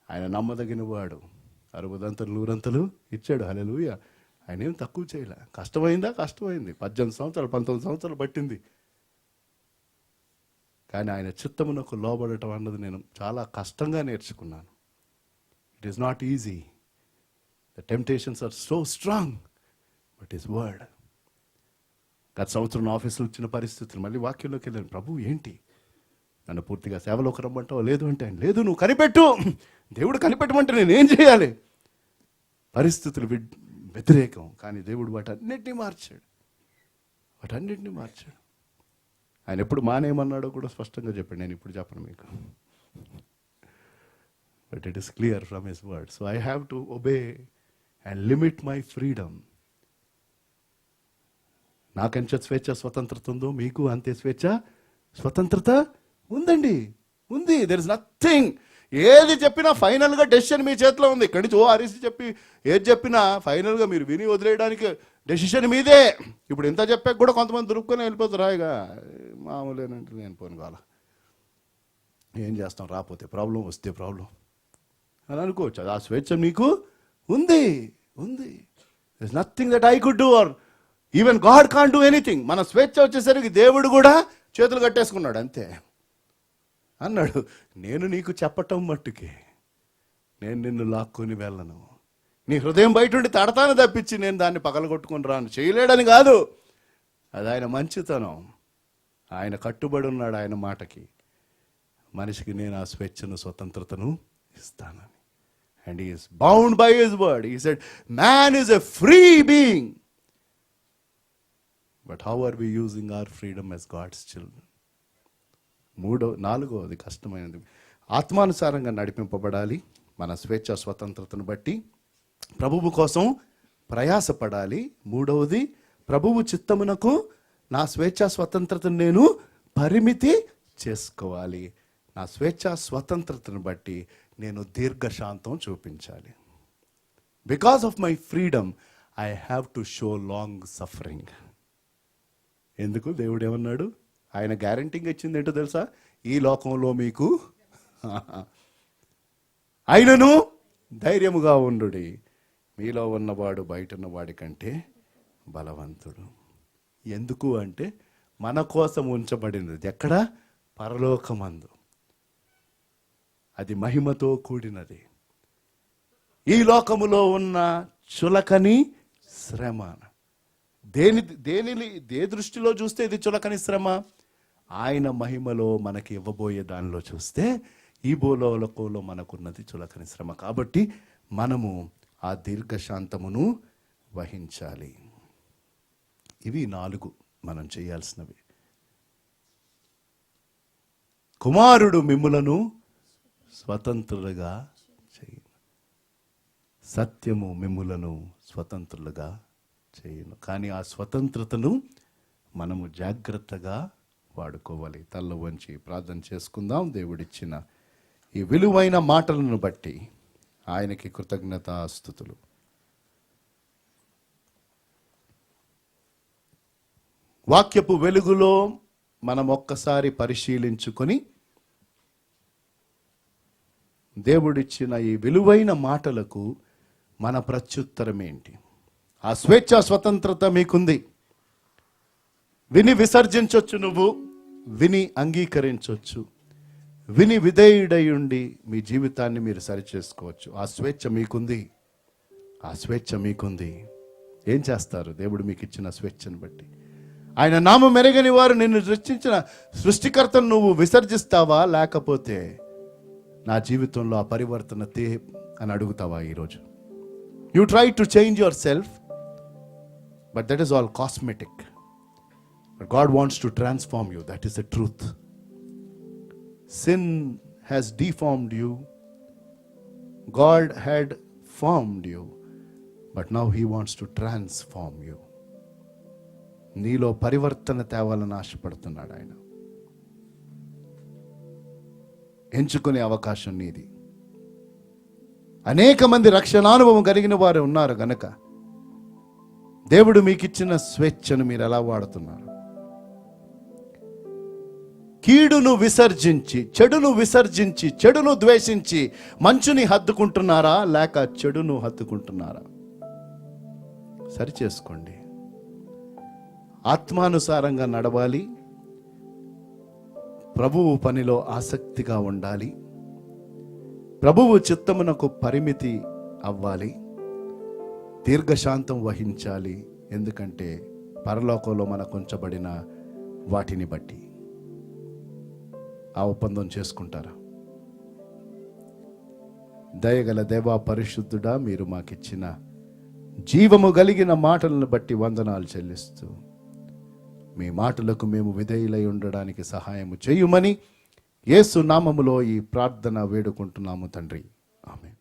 Speaker 1: ఆయన నమ్మదగిన వాడు. 60 100 ఇచ్చాడు. హల్లెలూయా. ఆయన ఏం తక్కువ చేయలే. కష్టమైందా? కష్టమైంది. 18 సంవత్సరాలు 19 సంవత్సరాలు పట్టింది. కానీ ఆయన చిత్తమునకు లోబడటం అన్నది నేను చాలా కష్టంగా నేర్చుకున్నాను. It is not easy. The temptations are so strong, but his word. గత సంవత్సరం ఆఫీసులో వచ్చిన పరిస్థితులు మళ్ళీ వాక్యంలోకి వెళ్ళాను. ప్రభు ఏంటి నన్ను పూర్తిగా సేవలోకి రమ్మంటావు? లేదు అంటే ఆయన, లేదు నువ్వు కనిపెట్టు. దేవుడు కనిపెట్టమంటే నేనేం చేయాలి? పరిస్థితులు వ్యతిరేకం. కానీ దేవుడు వాటన్నిటినీ మార్చాడు. ఆయన ఎప్పుడు మానేయమన్నాడో కూడా స్పష్టంగా చెప్పాడు. నేను ఇప్పుడు చెప్పను మీకు. But it is clear from his word. So I have to obey and limit my freedom. నాకెంత స్వేచ్ఛ స్వతంత్రత ఉందో మీకు అంతే స్వేచ్ఛ స్వతంత్రత ఉందండి. ఉంది. There is nothing. ఏది చెప్పినా ఫైనల్గా డెసిషన్ మీ చేతిలో ఉంది. ఇక్కడి నుంచి ఆర్ఎస్సీ చెప్పి ఏది చెప్పినా ఫైనల్గా మీరు విని వదిలేయడానికి డెసిషన్ మీదే. ఇప్పుడు ఇంత చెప్పాక కూడా కొంతమంది దొరుకుని వెళ్ళిపోతారు. రాయిగా మామూలేనంటే నేను పోను కావాల, ఏం చేస్తాం, రాకపోతే ప్రాబ్లం, వస్తే ప్రాబ్లం అని అనుకోవచ్చు. అది ఆ స్వేచ్ఛ మీకు ఉంది. There is nothing that I could do or even God can't do anything. మన స్వేచ్ఛ వచ్చేసరికి దేవుడు కూడా చేతులు కట్టేసుకున్నాడు. అంతే అన్నాడు, నేను నీకు చెప్పటం మట్టుకే, నేను నిన్ను లాక్కొని వెళ్ళను. నీ హృదయం బయట ఉండి తడతాను తప్పించి నేను దాన్ని పగలగొట్టుకొని రాను. చేయలేడని కాదు, అది ఆయన మంచితనం. ఆయన కట్టుబడి ఉన్నాడు ఆయన మాటకి. మనిషికి నేను ఆ స్వేచ్ఛను స్వతంత్రతను ఇస్తానని. And he is bound by his word. He said man is a free being. But how are we using our freedom as God's children? నాలుగోది కష్టమైనది, ఆత్మానుసారంగా నడిపింపబడాలి. మన స్వేచ్ఛ స్వతంత్రతను బట్టి ప్రభువు కోసం ప్రయాసపడాలి. మూడవది, ప్రభువు చిత్తమునకు నా స్వేచ్ఛ స్వతంత్రతను నేను పరిమితి చేసుకోవాలి. నా స్వేచ్ఛ స్వతంత్రతను బట్టి నేను దీర్ఘశాంతం చూపించాలి. Because of my freedom I have to show long suffering. ఎందుకు? దేవుడు ఏమన్నాడు? ఆయన గ్యారంటీగా ఇచ్చింది ఏంటో తెలుసా? ఈ లోకంలో మీకు అయినను ధైర్యముగా ఉండుడి, మీలో ఉన్నవాడు బయట ఉన్నవాడి కంటే బలవంతుడు. ఎందుకు అంటే మన కోసం ఉంచబడినది ఎక్కడ? పరలోకమందు. అది మహిమతో కూడినది. ఈ లోకములో ఉన్న చులకని శ్రమ, ఏ దృష్టిలో చూస్తే ఇది చులకని శ్రమ? ఆయన మహిమలో మనకి ఇవ్వబోయే దానిలో చూస్తే ఈ భూలోకంలో మనకున్నది చులకని శ్రమ. కాబట్టి మనము ఆ దీర్ఘశాంతమును వహించాలి. ఇవి 4 మనం చేయాల్సినవి. కుమారుడు మిమ్ములను స్వతంత్రులుగా చేయును, సత్యము మిమ్ములను స్వతంత్రులుగా చేయును. కానీ ఆ స్వతంత్రతను మనము జాగ్రత్తగా వాడుకోవాలి. తల్ల వంచి ప్రార్థన చేసుకుందాం. దేవుడిచ్చిన ఈ విలువైన మాటలను బట్టి ఆయనకి కృతజ్ఞతాస్తుతులు. వాక్యపు వెలుగులో మనం ఒక్కసారి పరిశీలించుకొని దేవుడిచ్చిన ఈ విలువైన మాటలకు మన ప్రత్యుత్తరం ఏంటి? ఆ స్వేచ్ఛ స్వతంత్రత మీకుంది. విని విసర్జించొచ్చు, నువ్వు విని అంగీకరించవచ్చు, విని విధేయుడై ఉండి మీ జీవితాన్ని మీరు సరిచేసుకోవచ్చు. ఆ స్వేచ్ఛ మీకుంది. ఆ స్వేచ్ఛ మీకుంది. ఏం చేస్తారు? దేవుడు మీకు ఇచ్చిన స్వేచ్ఛను బట్టి. ఆయన నామం మెరగని వారు నిన్ను సృష్టించిన సృష్టికర్తను నువ్వు విసర్జిస్తావా, లేకపోతే నా జీవితంలో ఆ పరివర్తన అని అడుగుతావా? ఈరోజు you try to change your self, but that is all cosmetic. But God wants to transform you. That is the truth. Sin has deformed you. God had formed you. But now He wants to transform you. నీలో పరివర్తన తేవాలని ఆశపడుతున్నాడు ఆయన. ఎంచుకునే అవకాశం నీది. అనేక మంది రక్షణానుభవం కలిగిన వారు ఉన్నారు గనక దేవుడు మీకు ఇచ్చిన స్వేచ్ఛను మీరు ఎలా వాడుతున్నారు? కీడును విసర్జించి, చెడును విసర్జించి, చెడును ద్వేషించి మంచుని హత్తుకుంటున్నారా, లేక చెడును హత్తుకుంటున్నారా? సరిచేసుకోండి. ఆత్మానుసారంగా నడవాలి. ప్రభువు పనిలో ఆసక్తిగా ఉండాలి. ప్రభువు చిత్తమునకు పరిమితి అవ్వాలి. దీర్ఘశాంతం వహించాలి. ఎందుకంటే పరలోకంలో మనకు ఉంచబడిన వాటిని బట్టి. ఆ ఒప్పందం చేసుకుంటారా? దయగల దేవా, పరిశుద్ధుడా, మీరు మాకిచ్చిన జీవము కలిగిన మాటలను బట్టి వందనాలు చెల్లిస్తూ మీ మాటలకు మేము విధేయులై ఉండడానికి సహాయము చేయుమని యేసు నామములో ఈ ప్రార్థన వేడుకుంటున్నాము తండ్రి. ఆమేన్.